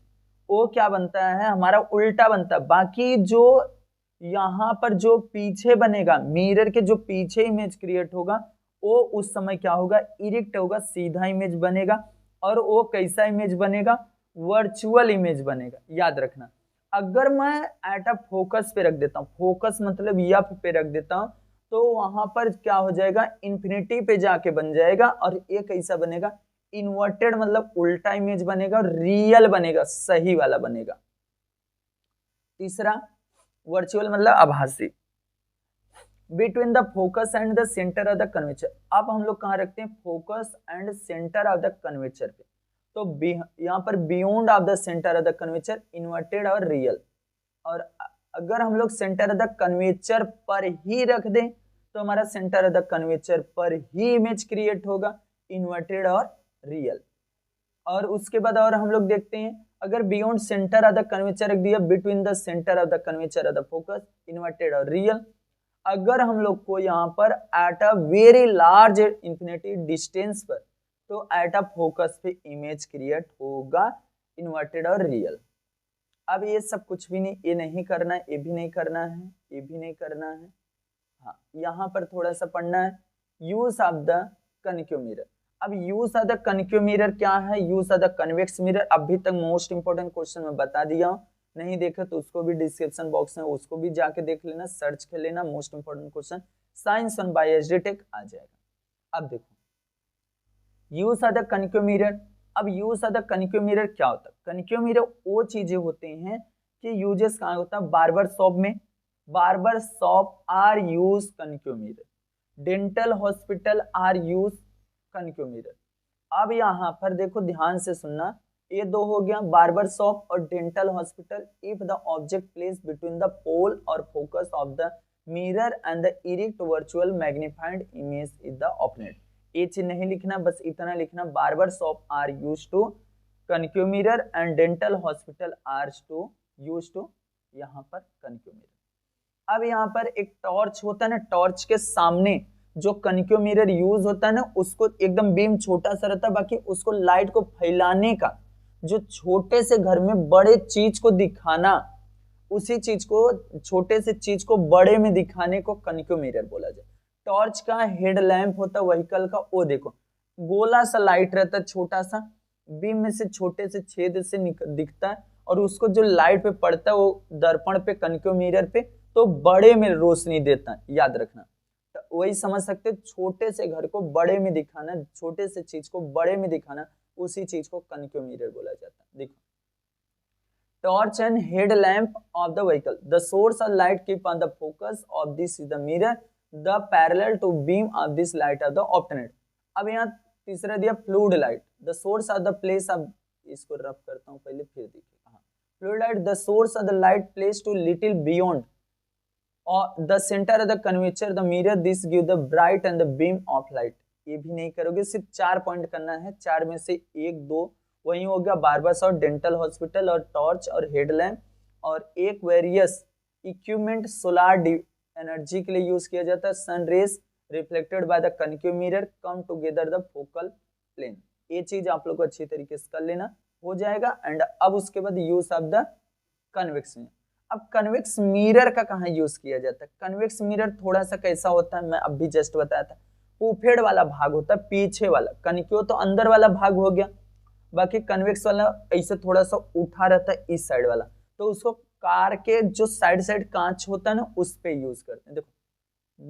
वो क्या बनता है, हमारा उल्टा बनता है। बाकी जो यहाँ पर जो पीछे बनेगा, मिरर के जो पीछे इमेज क्रिएट होगा, वो उस समय क्या होगा, इरेक्ट होगा, सीधा इमेज बनेगा। और वो कैसा इमेज बनेगा, वर्चुअल इमेज बनेगा। याद रखना, अगर मैं एट अ फोकस पे रख देता हूँ, फोकस मतलब एफ पे रख देता हूँ, तो वहां पर क्या हो जाएगा, इन्फिनिटी पे जाके बन जाएगा। और ये कैसा बनेगा, इन्वर्टेड मतलब उल्टा इमेज बनेगा, रियल बनेगा, सही वाला बनेगा। तीसरा वर्चुअल मतलब आभासी। Between the focus and the centre of the curvature, अब हम लोग कहाँ रखते हैं, focus and centre of the curvature पे। तो यहाँ पर beyond of the centre of the curvature, inverted और रियल। और अगर हम लोग सेंटर ऑफ द कर्वेचर पर ही रख दें तो हमारा सेंटर ऑफ द कर्वेचर पर ही इमेज क्रिएट होगा, इन्वर्टेड और रियल। और उसके बाद और हम लोग देखते हैं, अगर beyond centre of the curvature रख दिया, between the centre of the curvature of the focus, inverted और रियल। अगर हम लोग को यहाँ पर at a very large infinity distance पर, तो एट अ फोकस पे इमेज क्रिएट होगा, इन्वर्टेड और रियल। अब ये सब कुछ भी नहीं, ये नहीं करना है, ये भी नहीं करना है, ये भी नहीं करना है। हाँ यहाँ पर थोड़ा सा पढ़ना है, use of the concave mirror. अब use of the concave mirror क्या है, use of the convex mirror. अभी तक मोस्ट इंपोर्टेंट क्वेश्चन मैं बता दिया हूँ, नहीं देखे तो उसको भी डिस्क्रिप्शन बॉक्स में उसको भी जाके देख लेना, सर्च कर लेना, most important question science on by HD tech आ जाएगा। अब देखो use of the concave mirror. अब use of the concave mirror क्या होता है, कनकेव मिरर वो चीजें होते हैं कि यूजेस कहाँ होता है, बार्बर शॉप में, barber shop are use concave mirror, dental hospital are use concave mirror. अब यहाँ पर देखो ध्यान से सुनना, ये दो हो गया, बार्बर शॉप और dental hospital. If the object place between the pole और focus of the mirror and the erect virtual magnified image is the opponent. ये चीज नहीं लिखना, बस इतना लिखना, barber shop are use to concave mirror and dental hospital are to use to यहाँ पर कनकेव मिरर। अब यहाँ पर एक टॉर्च होता है ना, टॉर्च के सामने जो कनकेव मिरर यूज होता है ना, उसको एकदम बीम छोटा सा रहता है, बाकी उसको लाइट को फैलाने का, जो छोटे से घर में बड़े चीज को दिखाना, उसी चीज को, छोटे से चीज को बड़े में दिखाने को कनकेव मिरर बोला जाए। टॉर्च का हेड लैंप होता है व्हीकल का, वो देखो गोला सा लाइट रहता है, छोटा सा बीम में से छोटे से छेद से दिखता है, और उसको जो लाइट पे पड़ता है वो दर्पण पे, कनक्यू मिरर पे, तो बड़े में रोशनी देता है, याद रखना। तो वही समझ सकते, छोटे से घर को बड़े में दिखाना, छोटे से चीज को बड़े में दिखाना, उसी चीज को कनक्यू मिरर बोला जाता है। देखो, torch and headlamp of the vehicle. The source of light keep on the focus of this is the mirror. The parallel to beam of this light of the obtained. अब यहाँ तीसरा दिया fluid light. The source of the place of, इसको rough करता हूँ पहले फिर देखिए. Fluid light, the source of the light placed to little beyond or the center of the curvature the mirror. This give the bright and the beam of light. ये भी नहीं करोगे, सिर्फ 4 पॉइंट करना है, 4 में से 1 2 वही हो गया, बार्बर शॉप, डेंटल हॉस्पिटल और टॉर्च और हेडलैम्प, और एक वेरियस इक्विपमेंट सोलार एनर्जी के लिए यूज किया जाता है. Sun rays reflected by the concave mirror come together the focal plane. ये चीज आप लोग को अच्छी तरीके से कर लेना हो जाएगा. एंड अब उसके बाद use of the convex mirror. अब कन्वेक्स मिरर का कहाँ यूज किया जाता है? कन्वेक्स मिरर थोड़ा सा कैसा होता है, मैं अभी जस्ट बताया था, पुफेड वाला भाग होता है, पीछे वाला. कनकेव तो अंदर वाला भाग हो गया, बाकी कन्वेक्स वाला ऐसे थोड़ा सा उठा रहता है इस साइड वाला, तो उसको कार के जो साइड साइड कांच होता है ना उस पे यूज करते हैं. देखो,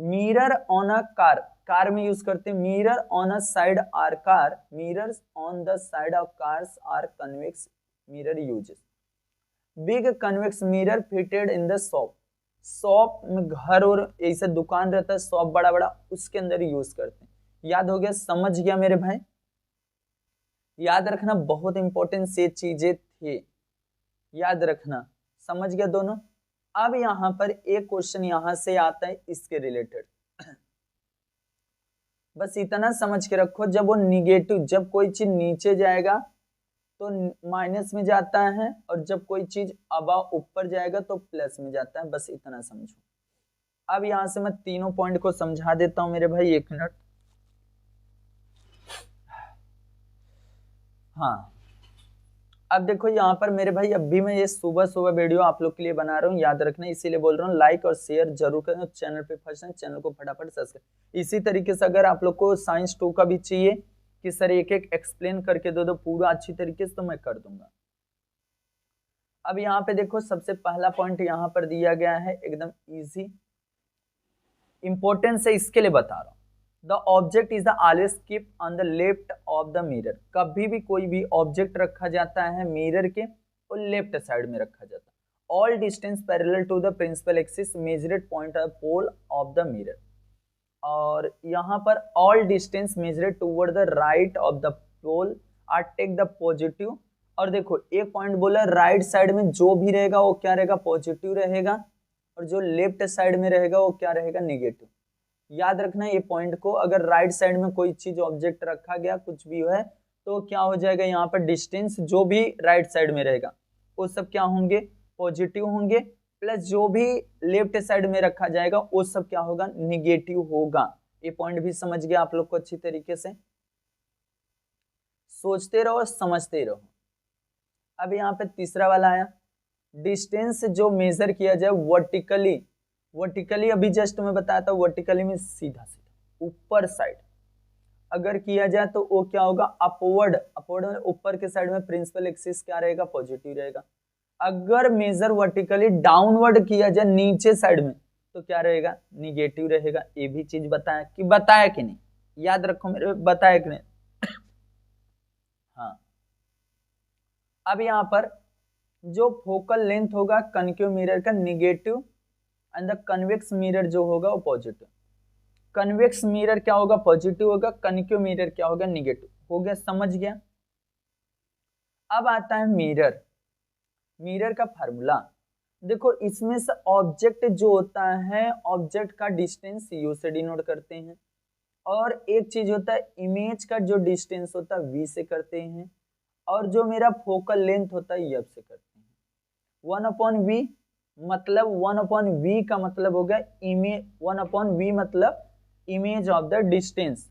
mirror on a car, car में यूज करते हैं. Mirror on a side are car, mirrors on the side of cars are convex mirror uses. Big convex mirror fitted in the shop, shop में घर और ऐसे दुकान रहता है, शॉप बड़ा बड़ा, उसके अंदर यूज करते हैं. याद हो गया, समझ गया मेरे भाई? याद रखना, बहुत इंपॉर्टेंट से चीजें थे, याद रखना. समझ गया दोनों? अब यहां पर एक क्वेश्चन यहां से आता है इसके रिलेटेड, बस इतना समझ के रखो. जब वो निगेटिव, जब कोई चीज नीचे जाएगा तो माइनस में जाता है, और जब कोई चीज अबव ऊपर जाएगा तो प्लस में जाता है, बस इतना समझो. अब यहां से मैं तीनों पॉइंट को समझा देता हूं मेरे भाई, 1 मिनट. हाँ, अब देखो यहाँ पर मेरे भाई, अभी मैं ये सुबह सुबह वीडियो आप लोग के लिए बना रहा हूँ, याद रखना, इसीलिए बोल रहा हूँ लाइक और शेयर जरूर करें. चैनल पे फर्स्ट है, चैनल को फटाफट सब्सक्राइब. इसी तरीके से अगर आप लोग को साइंस 2 का भी चाहिए कि सर एक एक एक्सप्लेन करके दो पूरा अच्छी तरीके से, तो मैं कर दूंगा. अब यहाँ पे देखो, सबसे पहला पॉइंट यहाँ पर दिया गया है, एकदम इजी, इंपॉर्टेंस है इसके लिए बता रहा हूँ. The object is always kept on the left of the mirror. कभी भी कोई भी ऑब्जेक्ट रखा जाता है मिरर के और लेफ्ट साइड में रखा जाता है. All distance parallel to the principal axis measured point of pole of the mirror. और यहाँ पर all distance measured toward the right of the pole are take the positive. और देखो एक पॉइंट बोला, राइट साइड में जो भी रहेगा वो क्या रहेगा, पॉजिटिव रहेगा, और जो लेफ्ट साइड में रहेगा वो क्या रहेगा, निगेटिव. याद रखना ये पॉइंट को. अगर राइट साइड में कोई चीज ऑब्जेक्ट रखा गया, कुछ भी है, तो क्या हो जाएगा, यहाँ पर डिस्टेंस जो भी राइट साइड में रहेगा वो सब क्या होंगे, पॉजिटिव होंगे, प्लस जो भी लेफ्ट साइड में रखा जाएगा वो सब क्या होगा, निगेटिव होगा. ये पॉइंट भी समझ गया आप लोग को अच्छी तरीके से? सोचते रहो, समझते रहो. अब यहाँ पे तीसरा वाला आया, डिस्टेंस जो मेजर किया जाए वर्टिकली. वर्टिकली अभी जस्ट मैं बताया था, वर्टिकली में सीधा सीधा ऊपर साइड अगर किया जाए तो वो क्या होगा, अपवर्ड. अपवर्ड में ऊपर के साइड में प्रिंसिपल एक्सिस क्या रहेगा, पॉजिटिव रहेगा. अगर मेजर वर्टिकली डाउनवर्ड किया जाए नीचे साइड में तो क्या रहेगा, निगेटिव रहेगा. ये भी चीज बताया कि नहीं, याद रखो मेरे, बताया कि नहीं? हाँ, अब यहाँ पर जो फोकल लेंथ होगा कनकेव मिरर का negative, and the convex mirror जो होगा वो पॉजिटिव. कन्वेक्स मिरर क्या होगा, पॉजिटिव होगा, कनकेव मिरर क्या होगा, निगेटिव. हो गया, समझ गया? अब आता है मिरर. मिरर का फार्मूला देखो, इसमें से ऑब्जेक्ट जो होता है, ऑब्जेक्ट का डिस्टेंस यू से डिनोट करते हैं, और एक चीज होता है इमेज का जो डिस्टेंस होता है वी से करते हैं, और जो मेरा फोकल लेंथ होता है एफ से करते हैं. 1/v मतलब 1/v का मतलब हो गया इमेज, 1/v मतलब इमेज ऑफ द डिस्टेंस,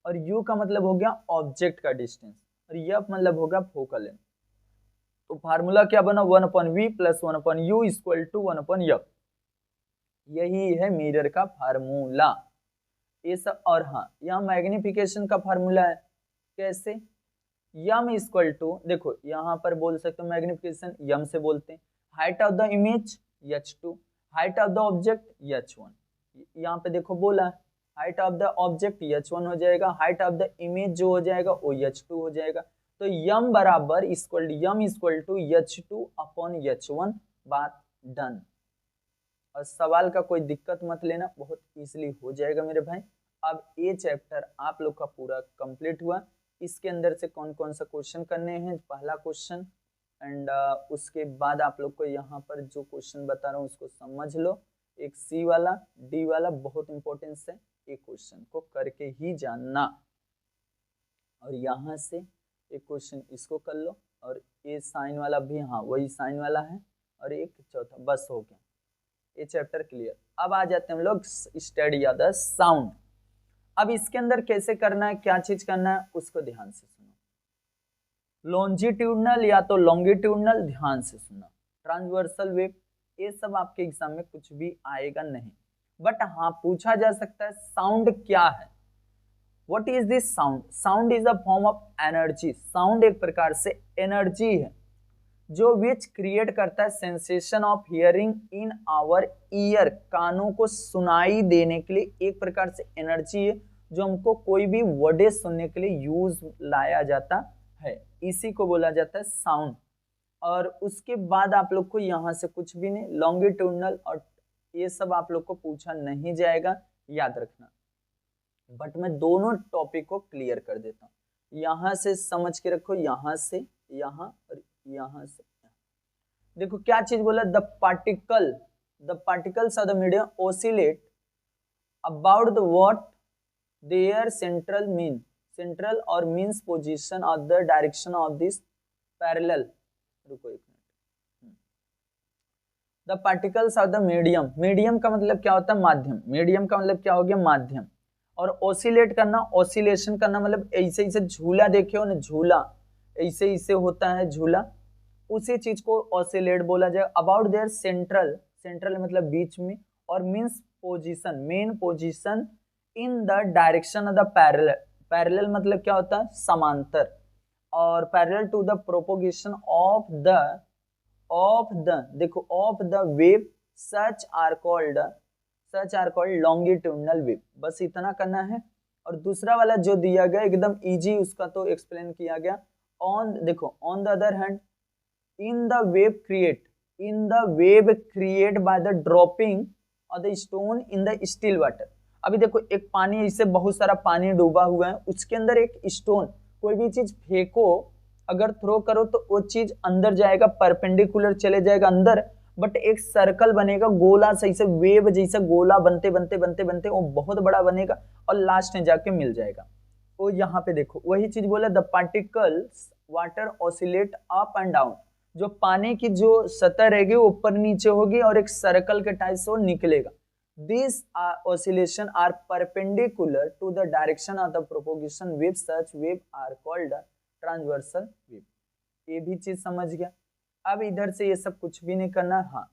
और u का मतलब हो गया ऑब्जेक्ट का डिस्टेंस, और f मतलब होगा फोकल लेंथ. तो फार्मूला क्या बना, 1/v plus 1/u equal to 1/f. यही है मिरर का फार्मूला. ये सब. और हाँ, यहाँ मैग्निफिकेशन का फार्मूला है. कैसे? यम इक्वल टू, देखो यहाँ पर बोल सकते हो मैग्निफिकेशन यम से बोलते हैं, height of the image h2, height of the object h1, यहाँ पे देखो बोला height of the object h1 हो जाएगा, हाइट ऑफ द इमेज जो हो जाएगा वो h2 हो जाएगा। तो यम बराबर यम equal to h2 upon h1, बात डन। और सवाल का कोई दिक्कत मत लेना, बहुत इजीली हो जाएगा मेरे भाई। अब ये चैप्टर आप लोग का पूरा कंप्लीट हुआ। इसके अंदर से कौन कौन सा क्वेश्चन करने हैं, पहला क्वेश्चन एंड उसके बाद आप लोग को यहाँ पर जो क्वेश्चन बता रहा हूँ उसको समझ लो। एक सी वाला, डी वाला बहुत इंपॉर्टेंस है, एक क्वेश्चन को करके ही जानना। और यहाँ से एक क्वेश्चन इसको कर लो, और ये साइन वाला भी, हाँ वही साइन वाला है, और एक चौथा, बस हो गया ये चैप्टर क्लियर। अब आ जाते हैं हम लोग स्टडी द साउंड। अब इसके अंदर कैसे करना है, क्या चीज करना है उसको ध्यान से सुनो। लॉन्जिट्यूडनल या तो लॉन्गिट्यूडनल, ध्यान से सुना, ट्रांसवर्सल वेव, ये सब आपके एग्जाम में कुछ भी आएगा नहीं, बट हाँ पूछा जा सकता है साउंड क्या है। What is this sound? Sound is a form of energy. Sound एक प्रकार से एनर्जी है जो विच क्रिएट करता है sensation of hearing in our ear, कानों को सुनाई देने के लिए एक प्रकार से एनर्जी है जो हमको कोई भी वर्डे सुनने के लिए यूज लाया जाता है, इसी को बोला जाता है साउंड। और उसके बाद आप लोग को यहाँ से कुछ भी नहीं, लॉन्गिट्यूडनल और ये सब आप लोग को पूछा नहीं जाएगा, याद रखना। बट मैं दोनों टॉपिक को क्लियर कर देता हूँ, यहाँ से समझ के रखो, यहाँ से यहाँ और यहाँ से यहाँ। देखो क्या चीज बोला, the particles of the medium oscillate about the what their central और means position of the direction of this parallel. रुको एक minute. The particles of the medium का मतलब क्या होता है, माध्यम। मीडियम का मतलब क्या हो गया, माध्यम। और ओसिलेट करना, ओसिलेशन करना मतलब ऐसे ऐसे झूला देखे हो ना, झूला ऐसे ऐसे होता है झूला, उसी चीज को ओसिलेट बोला जाए। अबाउट देयर सेंट्रल मतलब बीच में, और means position, main position in the direction of the parallel मतलब क्या होता है, समांतर, और parallel to the propagation of the देखो of the wave such are called longitudinal wave. बस इतना करना है। और दूसरा वाला जो दिया गया एकदम इजी, उसका तो एक्सप्लेन किया गया। देखो on the other hand, in the wave create by the dropping of the stone in the still water. अभी देखो एक पानी, इससे बहुत सारा पानी डूबा हुआ है, उसके अंदर एक स्टोन, कोई भी चीज फेंको, अगर थ्रो करो तो वो चीज अंदर जाएगा, परपेंडिकुलर चले जाएगा अंदर, बट एक सर्कल बनेगा गोला सही से, वेव जैसा गोला बनते बनते बनते बनते वो बहुत बड़ा बनेगा और लास्ट में जाके मिल जाएगा। तो यहाँ पे देखो वही चीज बोला, the particles water oscillate up and down. जो पानी की जो सतह रहेगी ऊपर नीचे होगी और एक सर्कल के टाइप से वो निकलेगा। This oscillation are perpendicular to the direction of the propagation wave, such wave are called transversal wave. ये भी चीज समझ गया। अब इधर से ये सब कुछ भी नहीं करना। हाँ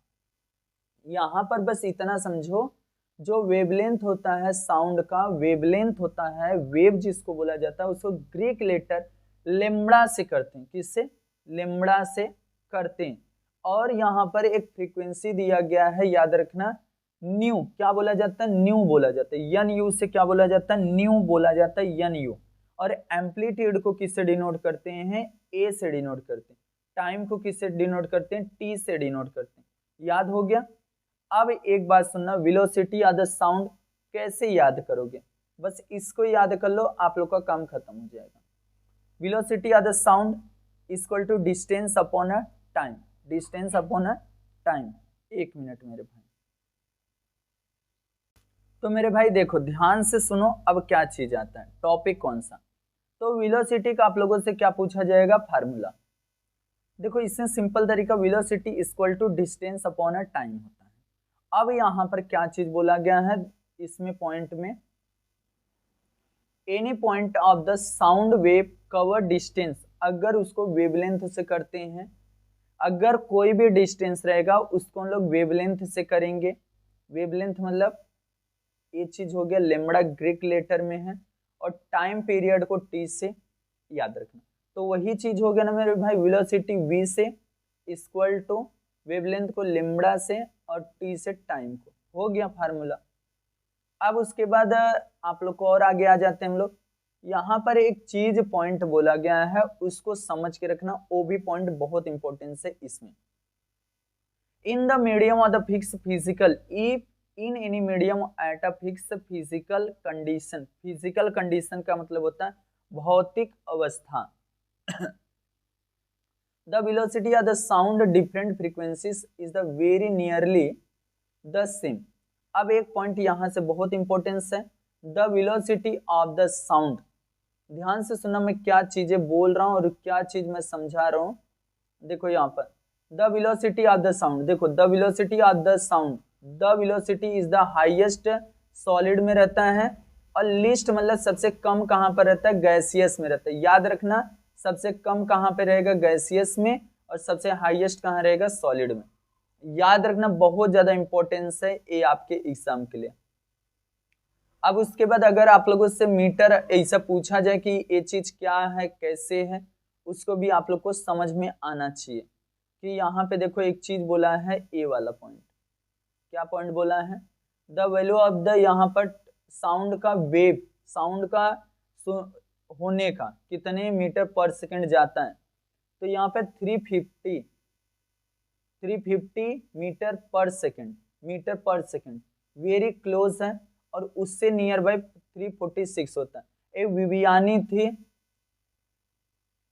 यहाँ पर बस इतना समझो, जो वेवलेंथ होता है साउंड का, वेवलेंथ होता है, वेव जिसको बोला जाता है, उसको ग्रीक लेटर लेम्बड़ा से करते हैं। किससे? लेम्बड़ा से करते हैं। और यहाँ पर एक फ्रीक्वेंसी दिया गया है, याद रखना, न्यू। क्या बोला जाता है? न्यू बोला जाता है। एन यू से क्या बोला जाता है? न्यू बोला जाता है, एन यू। और एम्पलीट्यूड को किससे डिनोट करते हैं? ए से डिनोट करते हैं। टाइम को किससे डिनोट करते हैं? टी से डिनोट करते हैं। याद हो गया? अब एक बात सुनना, वेलोसिटी ऑफ द साउंड कैसे याद करोगे? बस इसको याद कर लो, आप लोग का काम खत्म हो जाएगा। Velocity of the sound equal to distance upon a time. Distance upon a time. एक मिनट मेरे भाई। तो मेरे भाई देखो ध्यान से सुनो, अब क्या चीज आता है, टॉपिक कौन सा। तो वेलोसिटी का आप लोगों से क्या पूछा जाएगा? फार्मूला। देखो इसमें सिंपल तरीका, velocity equal to distance upon a time होता है। अब यहाँ पर क्या चीज बोला गया है इसमें पॉइंट में, any point of the sound wave cover distance. अगर उसको वेवलेंथ से करते हैं, अगर कोई भी डिस्टेंस रहेगा उसको हम लोग वेवलेंथ से करेंगे। वेवलेंथ मतलब ये चीज हो गया, लेम्बड़ा ग्रीक लेटर में है, और टाइम पीरियड को टी से याद रखना। तो वही चीज हो गया ना मेरे भाई, वेलोसिटी v से इक्वल टू वेवलेंथ को लेम्बडा से और t से टाइम को, हो गया फार्मूला। अब उसके बाद आप लोग को और आगे आ जाते हैं हम लोग। यहाँ पर एक चीज पॉइंट बोला गया है, उसको समझ के रखना, वो भी पॉइंट बहुत इंपॉर्टेंस है इसमें। In the medium of the fix physical, if in any medium at a fix physical condition, physical condition का मतलब होता है भौतिक अवस्था, the velocity of the sound different frequencies is the very nearly the same. अब एक point यहाँ से बहुत इंपॉर्टेंस है, the velocity of the sound. ध्यान से सुनना मैं क्या चीजें बोल रहा हूँ और क्या चीज मैं समझा रहा हूँ। देखो यहाँ पर the velocity of the sound, देखो the velocity of the sound, the velocity is the highest solid में रहता है, और लीस्ट मतलब सबसे कम कहाँ पर रहता है, गैसियस में रहता है। याद रखना, सबसे कम कहाँ पे रहेगा, गैसियस में, और सबसे हाईएस्ट कहाँ रहेगा, सॉलिड में। याद रखना, बहुत ज्यादा इंपॉर्टेंस है ये आपके एग्जाम के लिए। अब उसके बाद अगर आप लोगों से मीटर ऐसा पूछा जाए कि ये चीज क्या है, कैसे है, उसको भी आप लोग को समझ में आना चाहिए। कि यहाँ पे देखो एक चीज बोला है, ए वाला पॉइंट, क्या पॉइंट बोला है, द वैल्यू ऑफ द, यहाँ पर साउंड का वेव, साउंड का होने का कितने मीटर पर सेकंड जाता है, तो यहाँ पे 350 meter per second, very close है, और उससे नियर बाय 346 होता है। एक विवियानी थी,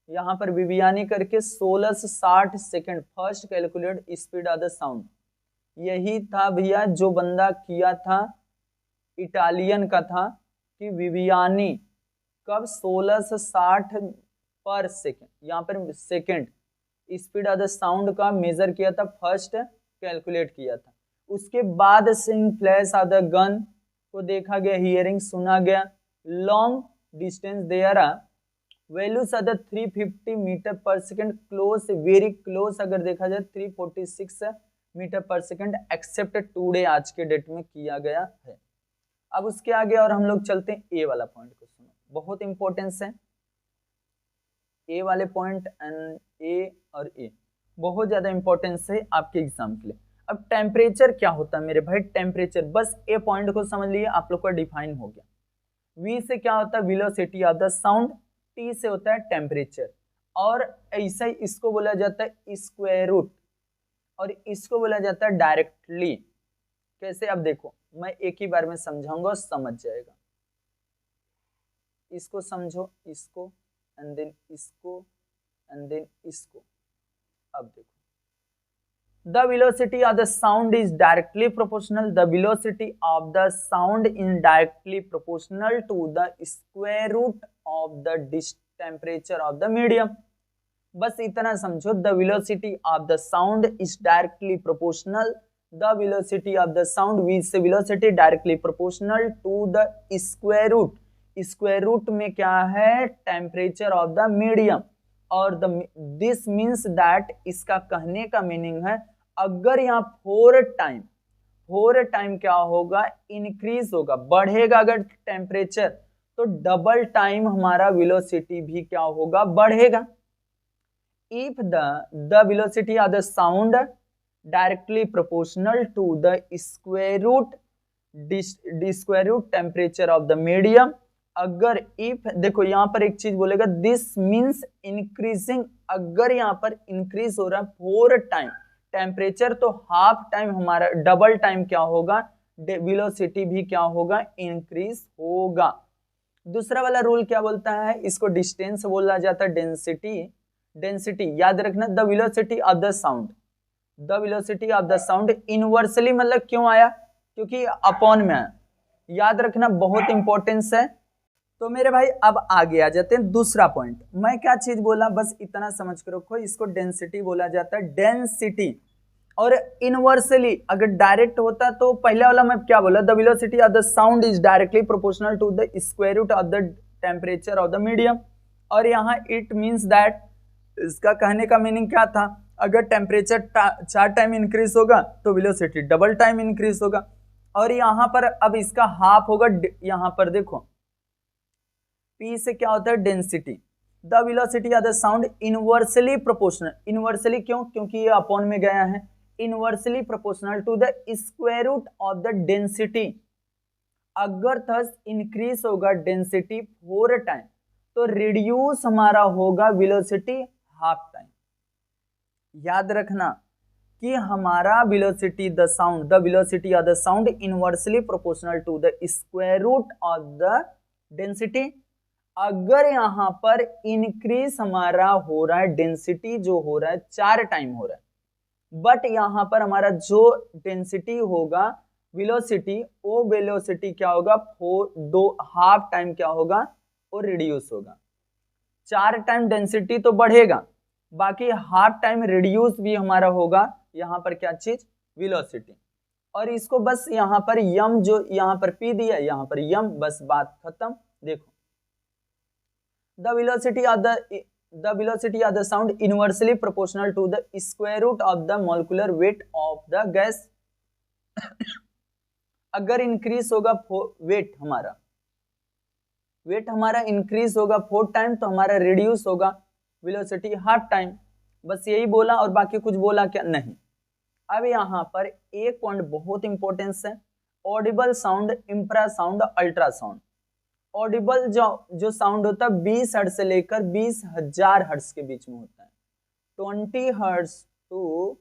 यहाँ पर विवियानी करके 16 से 60 second first calculate speed of the sound, यही था भैया जो बंदा किया था, इटालियन का था, कि विवियानी कब 16 से 60 पर सेकंड, यहाँ पर second speed of the sound का मेजर किया था, फर्स्ट कैलकुलेट किया था। उसके बाद seeing flash of the gun को देखा गया, हियरिंग सुना गया, long distance their values of the 350 meter per second, close, very close अगर देखा जाए 346 metre per second, accept today, आज के डेट में किया गया है। अब उसके आगे और हम लोग चलते हैं ए वाला पॉइंट को, सुनो बहुत इंपॉर्टेंस है ए वाले पॉइंट, एंड ए और ए बहुत ज्यादा इंपॉर्टेंस है आपके एग्जाम के लिए। अब टेम्परेचर क्या होता है मेरे भाई, टेम्परेचर, बस ए पॉइंट को समझ लिए, आप लोग का डिफाइन हो गया। वी से क्या होता है, velocity of the sound, T से होता है टेम्परेचर, और ऐसा ही इसको बोला जाता है स्क्वायर रूट, और इसको बोला जाता है डायरेक्टली। कैसे, अब देखो मैं एक ही बार में समझाऊंगा, समझ जाएगा। इसको समझो, इसको, एंड देन इसको, एंड देन इसको। अब देखो, the velocity of the sound is directly proportional, the velocity of the sound is directly proportional to the square root of the temperature of the medium। बस इतना समझो, the velocity of the sound is directly proportional, the velocity of the sound with velocity directly proportional to the square root, square root में क्या है, temperature of the medium, और this means that, इसका कहने का मीनिंग है, अगर यहाँ 4 टाइम क्या होगा, इंक्रीज होगा, बढ़ेगा अगर टेम्परेचर, तो डबल टाइम हमारा वेलोसिटी भी क्या होगा, बढ़ेगा। If the velocity of the sound directly proportional to the square root temperature of the medium, अगर इफ, देखो यहाँ पर एक चीज बोलेगा, दिस मीन्स इंक्रीजिंग, अगर यहाँ पर इंक्रीज हो रहा है 4 टाइम टेम्परेचर, तो हाफ टाइम हमारा, डबल टाइम क्या होगा, वेलोसिटी भी क्या होगा, इंक्रीज होगा। दूसरा वाला रूल क्या बोलता है, इसको डिस्टेंस बोला जाता है, डेंसिटी याद रखना, the velocity of the sound, the velocity of the sound inversely, मतलब क्यों आया, क्योंकि अपॉन में आया, याद रखना, बहुत इंपॉर्टेंस है। तो मेरे भाई अब आगे आ जाते हैं दूसरा पॉइंट, मैं क्या चीज बोला, बस इतना समझ के रखो, इसको डेंसिटी बोला जाता है, डेंसिटी। और इनवर्सली अगर डायरेक्ट होता तो पहले वाला मैं क्या बोला, the velocity of the sound is directly proportional to the square root of the temperature of the medium, और यहाँ इट मीन्स दैट, इसका कहने का मीनिंग क्या था, अगर टेम्परेचर 4 टाइम इंक्रीज होगा तो वेलोसिटी डबल टाइम इंक्रीज होगा, और यहाँ पर अब इसका हाफ होगा, यहाँ पर देखो P से क्या होता है, density, the velocity of the sound inversely proportional, inversely क्यों, क्योंकि ये अपॉन में गया है, inversely proportional to the square root of the density. अगर थस इंक्रीज होगा डेंसिटी 4 टाइम तो रिड्यूस हमारा होगा वेलोसिटी हाफ टाइम। याद रखना कि हमारा velocity the sound, the velocity of the sound inversely proportional to the square root of the density. अगर यहां पर इंक्रीज हमारा हो रहा है, डेंसिटी जो हो रहा है 4 टाइम हो रहा है, बट यहां पर हमारा जो डेंसिटी होगा वेलोसिटी, वो वेलोसिटी क्या होगा, 2 हाफ टाइम क्या होगा, वो रिड्यूस होगा। 4 टाइम डेंसिटी तो बढ़ेगा, बाकी हाफ टाइम रिड्यूस भी हमारा होगा यहाँ पर क्या चीज, वेलोसिटी। और इसको बस यहाँ पर यम, जो यहाँ पर पी दिया, यहाँ पर यम, बस बात खत्म। देखो the velocity of the sound inversely proportional to the square root of the molecular weight of the gas. अगर इंक्रीज होगा वेट हमारा इंक्रीज होगा 4 टाइम तो हमारा रिड्यूस होगा वेलोसिटी हाफ टाइम। बस यही बोला और बाकी कुछ बोला क्या, नहीं। अब यहाँ पर एक पॉइंट बहुत इंपॉर्टेंस है, Audible sound, infrasound, ultrasound. Audible जो साउंड होता है 20 हर्ट्ज से लेकर 20,000 हर्ट्ज के बीच में होता है, 20 हर्ट्ज टू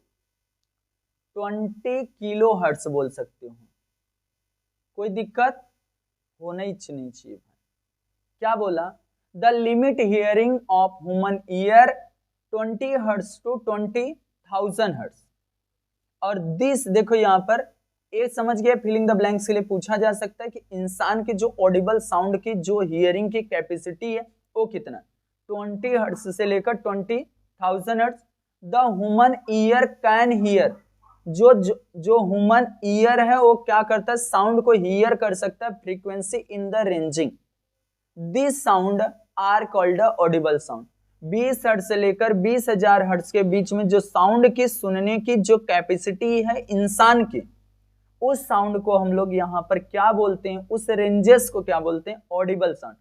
20 किलो हर्ट्ज बोल सकते हो। कोई दिक्कत होना ही नहीं चाहिए भाई। क्या बोला, the limit hearing of human ear 20 hertz to 20,000 hertz. और दिस देखो यहाँ पर एक समझ गया, फिलिंग द ब्लैंक्स के लिए पूछा जा सकता है कि इंसान की जो ऑडिबल साउंड की जो हियरिंग की कैपेसिटी है वो कितना, 20 हर्ट्ज से लेकर 20,000 hertz. The human ear can hear, जो ह्यूमन ईयर है वो क्या करता है, साउंड को हियर कर सकता है, frequency in the ranging. This sound are called audible sound. 20 hertz से लेकर 20,000 हर्ट्ज के बीच में जो साउंड की सुनने की जो कैपेसिटी है इंसान की, उस साउंड को हम लोग यहाँ पर क्या बोलते हैं, उस रेंजेस को क्या बोलते हैं, ऑडिबल साउंड।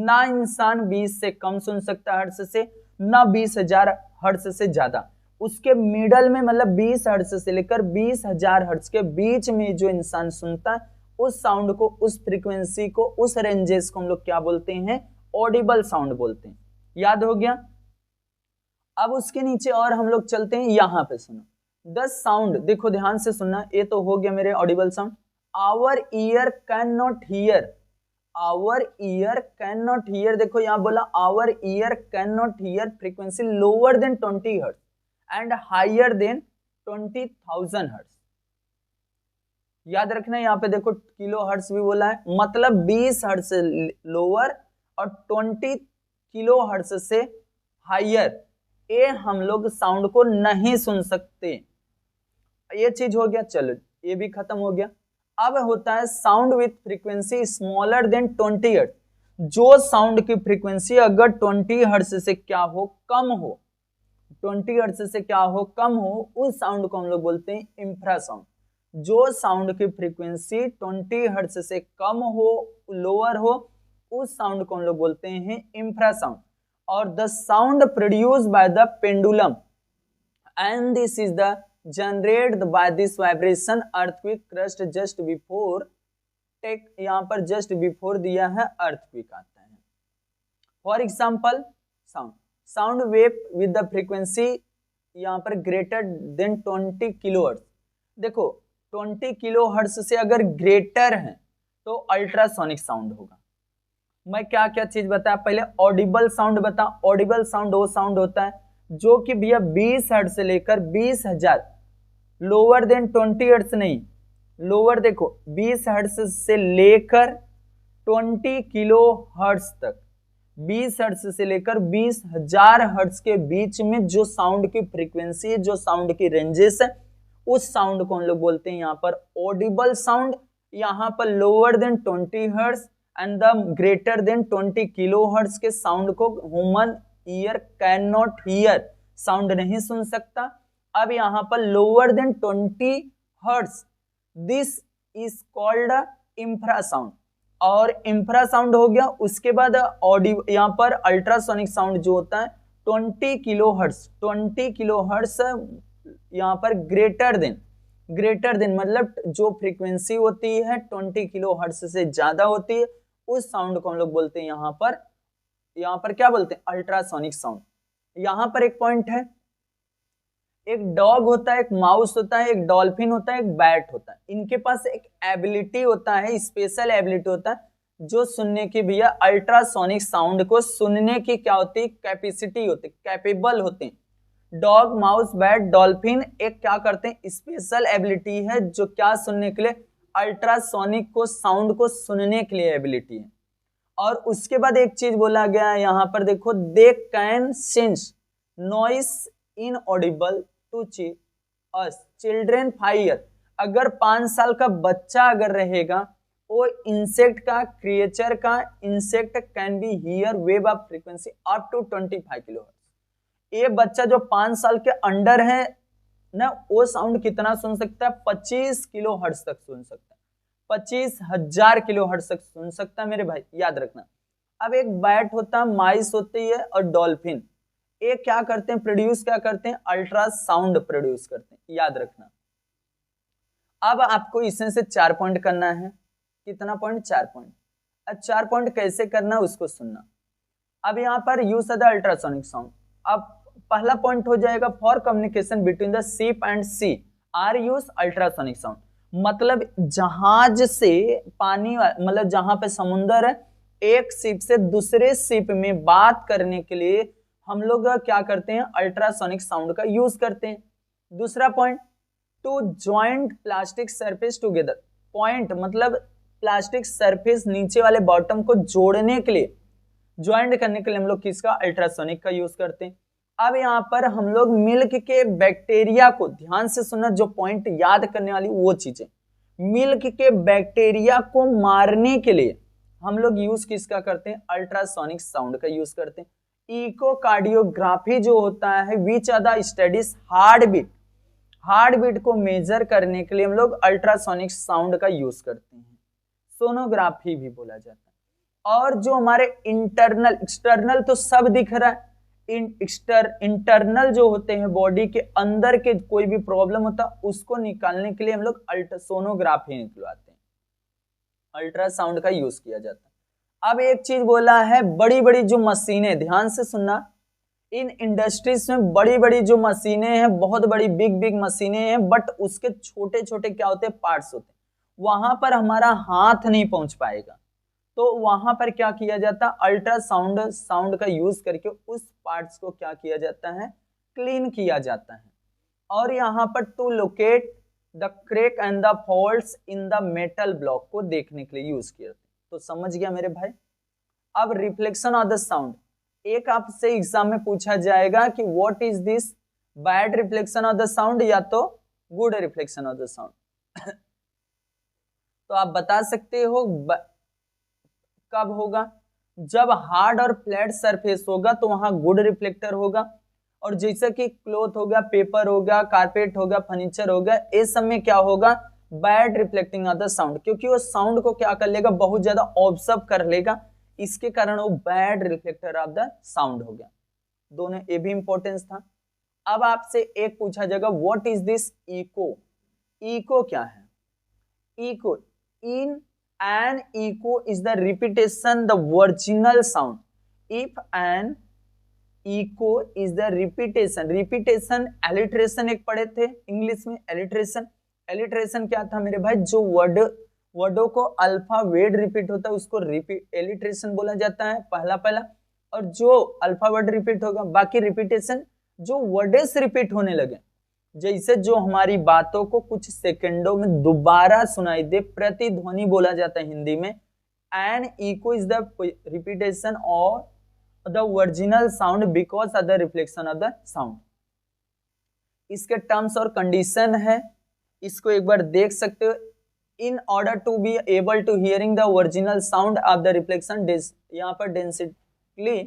ना इंसान 20 से कम सुन सकता है हर्ट्ज से, ना 20,000 हर्ट्ज से ज्यादा, उसके मिडल में, मतलब 20 हर्ट्ज से लेकर 20,000 हर्ट्ज के बीच में जो इंसान सुनता है, उस साउंड को, उस फ्रीक्वेंसी को, उस रेंजेस को हम लोग क्या बोलते हैं, ऑडिबल साउंड बोलते हैं। याद हो गया। अब उसके नीचे और हम लोग चलते हैं, यहां पे सुनो द साउंड, देखो ध्यान से सुनना, ये तो हो गया मेरे audible sound. Our ear can not hear, our ear can not hear, देखो यहां बोला our ear can not hear frequency lower than 20 hertz and higher than 20,000 hertz. याद रखना यहाँ पे देखो किलो हर्ट्ज भी बोला है, मतलब 20 हर्ट्ज से लोअर और 20 किलो हर्ट्ज से हायर, ये हम लोग साउंड को नहीं सुन सकते। ये चीज हो गया, चलो ये भी खत्म हो गया। अब होता है sound with frequency smaller than 20 hertz. जो साउंड की फ्रीक्वेंसी अगर 20 हर्ट्ज से क्या हो, कम हो, 20 हर्ट्ज से क्या हो, कम हो, उस साउंड को हम लोग बोलते हैं इंफ्रासाउंड। जो साउंड की फ्रीक्वेंसी 20 हर्ट्ज से कम हो, लोअर हो, उस साउंड को हम लोग बोलते हैं इंफ्रासाउंड। और the sound produced by the pendulum and this is the generated by this vibration earthquake crust just before take, यहां पर जस्ट बिफोर दिया है अर्थक्वेक आता है। For example sound wave with the frequency यहां पर ग्रेटर देन 20 किलोहर्ट्ज। देखो 20 kilohertz से अगर ग्रेटर है तो अल्ट्रासोनिक साउंड होगा। मैं क्या क्या चीज बताया, पहले ऑडिबल साउंड बता। ऑडिबल साउंड वो साउंड होता है जो कि भैया 20 हर्ट्ज से लेकर 20,000, लोअर देन 20 हर्ट्ज नहीं, लोअर देखो 20 हर्ट्ज से लेकर 20 किलो हर्ट्ज तक, 20 हर्ट्ज से लेकर 20,000 हर्ट्ज के बीच में जो साउंड की फ्रीक्वेंसी है, जो साउंड की रेंजेस है, उस साउंड को हम लोग बोलते हैं यहाँ पर ऑडिबल साउंड। यहाँ पर lower than 20 hertz and the greater than 20 kilo hertz के साउंड को human ear can not here, sound नहीं सुन सकता। अब यहाँ पर lower than 20 hertz, this is called infrasound. और इंफ्रासाउंड हो गया। उसके बाद ऑडियो, यहाँ पर अल्ट्रासोनिक साउंड जो होता है 20 किलोहर्ट्ज, 20 किलोहर्ट्ज यहाँ पर ग्रेटर देन मतलब जो फ्रीक्वेंसी होती है 20 किलोहर्ट्ज से ज्यादा होती है, उस साउंड को हम लोग बोलते हैं यहाँ पर क्या बोलते हैं, अल्ट्रासोनिक साउंड। यहाँ पर एक पॉइंट है, एक डॉग होता है, एक माउस होता है, एक डॉल्फिन होता है, एक बैट होता है। इनके पास एक एबिलिटी होता है, स्पेशल एबिलिटी होता है जो सुनने की, भैया अल्ट्रासोनिक साउंड को सुनने की क्या होती है, कैपेसिटी होती है, कैपेबल होते हैं। डॉग, माउस, बैट, डॉल्फिन एक क्या करते हैं, स्पेशल एबिलिटी है जो क्या सुनने के लिए, अल्ट्रासोनिक को साउंड को सुनने के लिए एबिलिटी है। और उसके बाद एक चीज बोला गया है यहाँ पर देखो, they can sense noise inaudible to us children 5 year. अगर 5 साल का बच्चा अगर रहेगा, वो इंसेक्ट का, क्रिएचर का, insect can be hear wave of frequency up to 25 kilohertz. ये बच्चा जो 5 साल के अंडर है ना, वो साउंड कितना सुन सकता है, 25 किलोहर्ट्ज तक सुन सकता है, 25,000 किलोहर्ट्ज तक सुन सकता है मेरे भाई, याद रखना। अब एक बैट होता है, माइस होती है और डॉल्फिन, ये क्या करते हैं, प्रोड्यूस क्या करते हैं, अल्ट्रासाउंड प्रोड्यूस करते हैं, याद रखना। अब आपको इसमें से 4 पॉइंट करना है। कितना पॉइंट, 4 पॉइंट। अब 4 पॉइंट कैसे करना उसको सुनना। अब यहाँ पर यूज द अल्ट्रासोनिक साउंड। अब पहला पॉइंट हो जाएगा, for communication between the ship and sea are use ultrasonic sound. मतलब जहाज से पानी, मतलब जहां पे समुंदर है, एक शिप से दूसरे शिप में बात करने के लिए हम लोग क्या करते हैं, अल्ट्रासोनिक साउंड का यूज करते हैं। दूसरा point, to joint plastic surface together. Point मतलब प्लास्टिक सरफेस नीचे वाले बॉटम को जोड़ने के लिए, ज्वाइंट करने के लिए हम लोग किसका, अल्ट्रासोनिक का यूज करते हैं। अब यहाँ पर हम लोग मिल्क के बैक्टीरिया को, ध्यान से सुनना, जो पॉइंट याद करने वाली वो चीजें, मिल्क के बैक्टीरिया को मारने के लिए हम लोग यूज किसका करते हैं, अल्ट्रासोनिक साउंड का यूज करते हैं। इकोकार्डियोग्राफी जो होता है, which are the studies heart beat को मेजर करने के लिए हम लोग अल्ट्रासोनिक साउंड का यूज करते हैं, सोनोग्राफी भी बोला जाता है। और जो हमारे इंटरनल, एक्सटर्नल तो सब दिख रहा है, इंटरनल जो होते हैं बॉडी के अंदर के कोई भी प्रॉब्लम होता है उसको निकालने के लिए हम लोग सोनोग्राफी निकलवाते हैं, अल्ट्रासाउंड का यूज किया जाता है। अब एक चीज बोला है, बड़ी बड़ी जो मशीनें, ध्यान से सुनना, इन इंडस्ट्रीज में बड़ी बड़ी जो मशीनें हैं, बहुत बड़ी बिग मशीनें हैं, बट उसके छोटे छोटे क्या होते हैं, पार्ट्स होते हैं, वहां पर हमारा हाथ नहीं पहुंच पाएगा, तो वहां पर क्या किया जाता है, अल्ट्रासाउंड का यूज करके उस पार्ट्स को क्या किया जाता है, क्लीन किया जाता है। और यहाँ पर to locate the crack and the faults in the metal block को देखने के लिए यूज किया। तो समझ गया मेरे भाई। अब रिफ्लेक्शन ऑफ द साउंड, एक आपसे एग्जाम में पूछा जाएगा कि what is this, bad reflection of the sound या तो good reflection of the sound. तो आप बता सकते हो कब होगा, जब हार्ड और फ्लैट सरफेस होगा तो वहां गुड रिफ्लेक्टर होगा, और जैसे कि क्लॉथ हो गया, पेपर हो गया, कारपेट हो गया, फर्नीचर हो गया, इस सब में क्या होगा, bad reflecting of the sound, क्योंकि वो साउंड को क्या कर लेगा, बहुत ज्यादा ऑब्जर्व कर लेगा, इसके कारण वो bad reflector of the sound हो गया। दोनों ये भी इंपॉर्टेंस था। अब आपसे एक पूछा जाएगा, what is this echo, echo क्या है, echo, in an echo is the repetition the original sound if an echo is the repetition alliteration एक पढ़े थे इंग्लिश में, alliteration क्या था मेरे भाई, जो वर्डों को अल्फाबेट रिपीट होता है उसको alliteration बोला जाता है, पहला, और जो अल्फाबेट रिपीट होगा, बाकी रिपीटेशन जो वर्ड्स रिपीट होने लगे, जैसे जो हमारी बातों को कुछ सेकंडों में दोबारा सुनाई दे, प्रतिध्वनि बोला जाता है हिंदी में। An echo is the repetition of the original sound because of the reflection of the sound. इसके टर्म्स और कंडीशन है, इसको एक बार देख सकते हो। In order to be able to hearing the original sound of the reflection, यहाँ पर density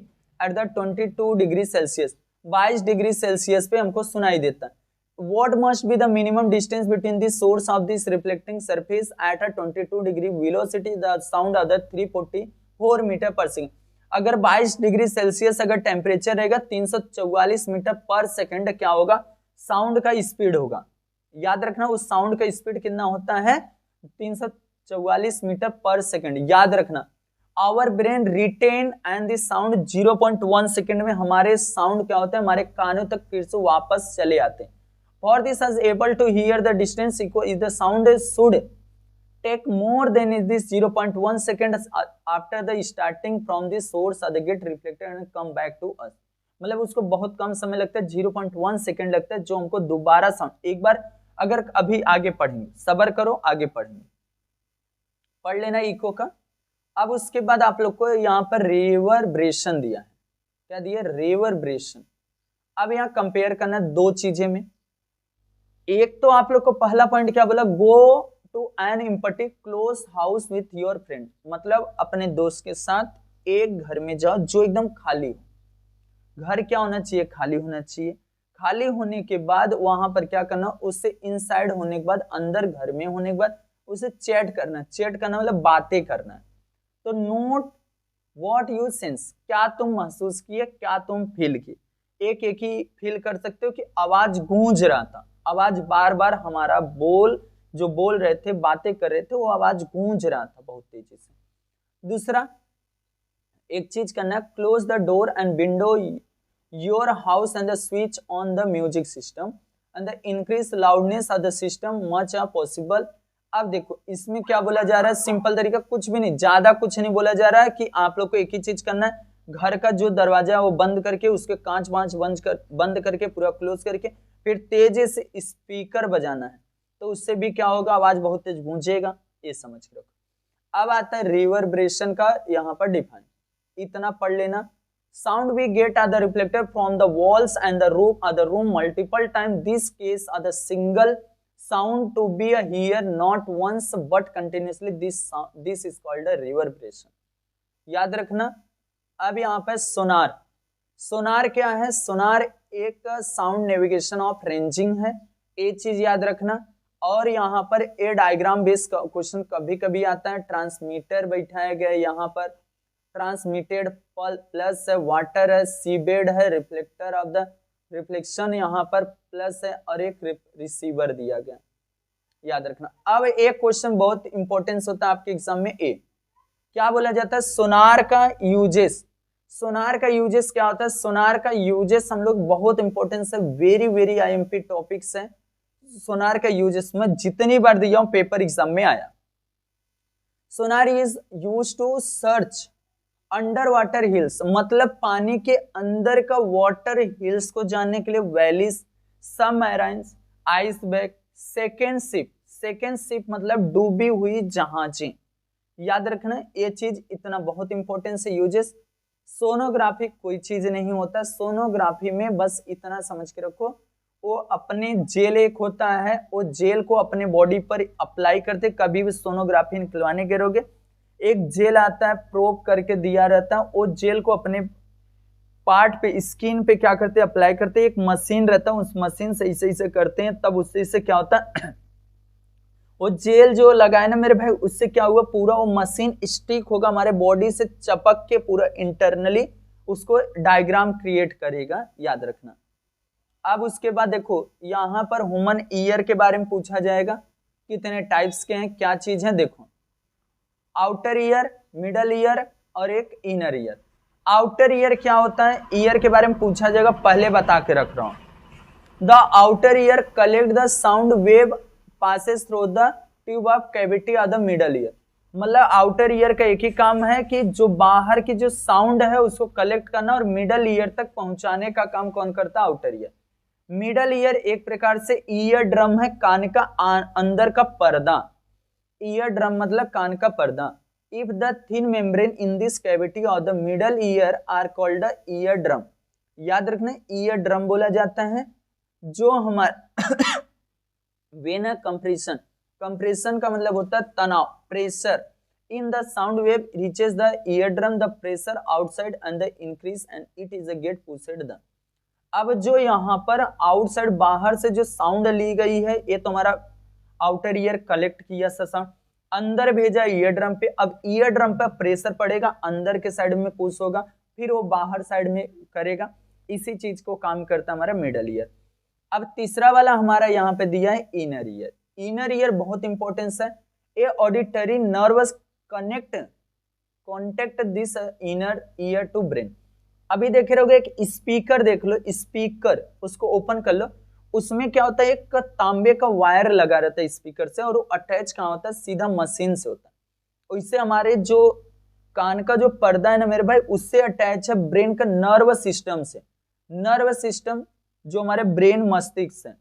at the 22 degree Celsius, 22 degree Celsius पे हमको सुनाई देता है। what must be the minimum distance between the source of this reflecting surface at a 22 degree velocity the sound other 344 metre per second. अगर 22 degree Celsius अगर temperature रहेगा 344 metre per second क्या होगा, साउंड का स्पीड होगा। याद रखना उस साउंड का स्पीड कितना होता है, 344 मीटर पर सेकंड। याद रखना our brain retain and the sound 0.1 second में हमारे साउंड क्या होता है, हमारे कानों तक फिर से वापस चले आते हैं। For this is able to hear the distance is the sound should take more than is this 0.1 second after the starting from the source of the get reflected and come back to us. मतलब उसको बहुत कम समय लगता है, 0.1 second लगता है जो हमको दोबारा साउंड। एक बार अगर अभी आगे पढ़ेंगे, सबर करो आगे पढ़ेंगे, पढ़ लेना इको का। अब उसके बाद आप लोग को यहाँ पर रिवर्ब्रेशन दिया है, क्या दिया, रिवर्ब्रेशन। अब यहाँ कंपेयर करना दो चीजें में। एक तो आप लोग को पहला पॉइंट क्या बोला, go to an empty close house with your friend, मतलब अपने दोस्त के साथ एक घर में जाओ जो एकदम खाली हो। घर क्या होना चाहिए, खाली होना चाहिए। खाली होने के बाद वहां पर क्या करना, उससे इनसाइड होने के बाद, अंदर घर में होने के बाद उसे चैट करना। चैट करना मतलब बातें करना है। तो नोट व्हाट यू सेंस, क्या तुम महसूस किए, क्या तुम फील किए। एक एक ही फील कर सकते हो कि आवाज गूंज रहा था, आवाज बार बार हमारा जो बोल रहे थे, बातें कर रहे थे, वो आवाज गूंज रहा था बहुत तेजी से। दूसरा एक चीज करना है, close the door and window your house and the switch on the music system and the increase loudness of the system much are possible. अब देखो इसमें क्या बोला जा रहा है, सिंपल तरीका, कुछ भी नहीं, ज्यादा कुछ नहीं बोला जा रहा है कि आप लोग को एक ही चीज करना है, घर का जो दरवाजा है वो बंद करके, उसके कांच वांच बंद करके पूरा क्लोज करके फिर तेजी से स्पीकर बजाना है। तो उससे भी क्या होगा, आवाज बहुत तेज गूंजेगा, ये समझ के रखो। अब आता है रिवर्ब्रेशन का यहाँ पर डिफाइन, इतना पढ़ लेना। Sound we get are the reflected from the walls and the room multiple time, this case are the single sound to be a hear not once but continuously, this is called a reverberation। याद रखना। अब यहाँ पे सोनार, सोनार क्या है, सोनार एक sound navigation of ranging है, ये चीज याद रखना। और यहाँ पर ए डायग्राम बेस्ड क्वेश्चन कभी कभी आता है। ट्रांसमीटर बैठाया गया यहाँ पर, ट्रांसमिटेड प्लस है, वाटर है, सीबेड है, रिफ्लेक्टर ऑफ द रिफ्लेक्शन यहाँ पर प्लस है, और एक रिसीवर दिया गया, याद रखना। अब एक क्वेश्चन बहुत इंपॉर्टेंस होता है आपके एग्जाम में, क्या बोला जाता है, सोनार का यूजेस। सोनार का यूजेस क्या होता है, सोनार का यूजेस हम लोग बहुत इंपॉर्टेंस है, वेरी वेरी आईएमपी टॉपिक्स है। सोनार का यूजेस में जितनी बार दिया हूं पेपर एग्जाम में आया। Sonar is used to search under water hills, मतलब पानी के अंदर का वाटर हिल्स को जानने के लिए, valleys, submarines, iceberg, second ship मतलब डूबी हुई जहाजें। याद रखना ये चीज, इतना बहुत इंपॉर्टेंट है यूजेस। सोनोग्राफी कोई चीज नहीं होता, सोनोग्राफी में बस इतना समझ के रखो, वो अपने जेल एक होता है, वो जेल को अपने बॉडी पर अप्लाई करते। कभी भी सोनोग्राफी निकलवाने गिरोगे, एक जेल आता है, प्रोब करके दिया रहता है, वो जेल को अपने पार्ट पे, स्किन पे क्या करते हैं, अप्लाई करते हैं। एक मशीन रहता है, उस मशीन से इसे करते हैं, तब उससे क्या होता है, वो जेल जो लगाए ना मेरे भाई, उससे क्या हुआ, पूरा वो मशीन स्टिक होगा हमारे बॉडी से, चपक के पूरा इंटरनली उसको डायग्राम क्रिएट करेगा, याद रखना। अब उसके बाद देखो यहाँ पर ह्यूमन ईयर के बारे में पूछा जाएगा, कितने टाइप्स के हैं, क्या चीज है, देखो आउटर ईयर, मिडल ईयर और एक इनर ईयर। आउटर ईयर क्या होता है, ईयर के बारे में पूछा जाएगा, पहले बता के रख रहा हूं। The outer ear collect the sound wave passes through the tube of cavity of the middle year. मतलब आउटर ईयर का एक ही काम है कि जो बाहर की जो साउंड है उसको कलेक्ट करना और मिडल ईयर तक पहुंचाने का काम कौन करता है, आउटर ईयर। मिडल ईयर एक प्रकार से ईयर ड्रम है, कान का अंदर का पर्दा। ईयर ड्रम मतलब कान का पर्दा। If the thin membrane in this cavity of the middle ear are called the ear drum. याद रखना ईयर ड्रम बोला जाता है जो हमारा वेनर कंप्रेशन, कंप्रेशन का मतलब होता है तनाव, pressure in the sound wave reaches the ear drum, the pressure outside and the increase and it is a get pushed the. अब जो यहाँ पर आउटसाइड बाहर से जो साउंड ली गई है, ये तुम्हारा आउटर ईयर कलेक्ट किया साउंड, अंदर भेजा ईयर ड्रम पे। अब ईयर ड्रम पे प्रेशर पड़ेगा, अंदर के साइड में पुश होगा, फिर वो बाहर साइड में करेगा। इसी चीज को काम करता है हमारा मिडल ईयर। अब तीसरा वाला हमारा यहाँ पे दिया है इनर ईयर। इनर ईयर बहुत इंपॉर्टेंस है। A auditory nerves contact this inner ear to brain. अभी देखे रहोगे एक स्पीकर देख लो, स्पीकर उसको ओपन कर लो, उसमें क्या होता है, एक तांबे का वायर लगा रहता है स्पीकर से, और वो अटैच कहाँ होता है, सीधा मशीन से होता है। इससे हमारे जो कान का जो पर्दा है ना मेरे भाई, उससे अटैच है ब्रेन का नर्व सिस्टम से। नर्व सिस्टम जो हमारे ब्रेन मस्तिष्क है।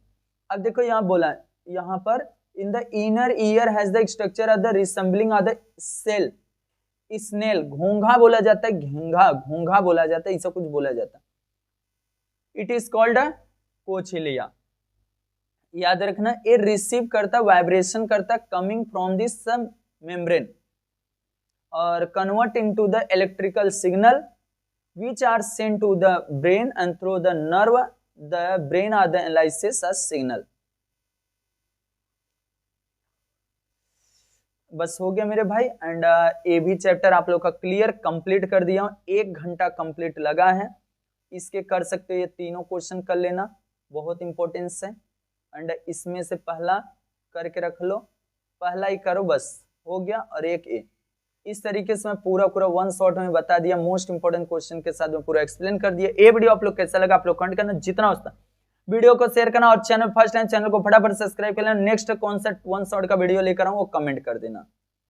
अब देखो यहाँ बोला है, यहाँ पर in the inner ear has the structure of the resembling of the cell snail. घोंघा बोला जाता है, घोंघा घोंघा बोला जाता है, ऐसा कुछ बोला जाता है। It is called a cochlea. याद रखना, ये रिसीव करता, वाइब्रेशन करता कमिंग फ्रॉम दिस मेम्ब्रेन और convert into the electrical signal which are sent to the brain and through the nerve the brain are the analysis as signal। बस हो गया मेरे भाई। एंड ये भी चैप्टर आप लोग का क्लियर कंप्लीट कर दिया हूं, 1 घंटा कंप्लीट लगा है। इसके कर सकते हो, ये तीनों क्वेश्चन कर लेना, बहुत इंपॉर्टेंस है। एंड इसमें से पहला करके रख लो, पहला ही करो, बस हो गया। और एक ए, इस तरीके से मैं पूरा वन शॉट में बता दिया, मोस्ट इंपोर्टेंट क्वेश्चन के साथ में पूरा एक्सप्लेन कर दिया। ये वीडियो आप लोग कैसा लगा आप लोग कमेंट करना, जितना हो सकता वीडियो को शेयर करना, और चैनल फर्स्ट टाइम चैनल को फटाफट सब्सक्राइब कर लेना। नेक्स्ट कौन सा वन शॉट का वीडियो लेकर आऊं वो कमेंट कर देना।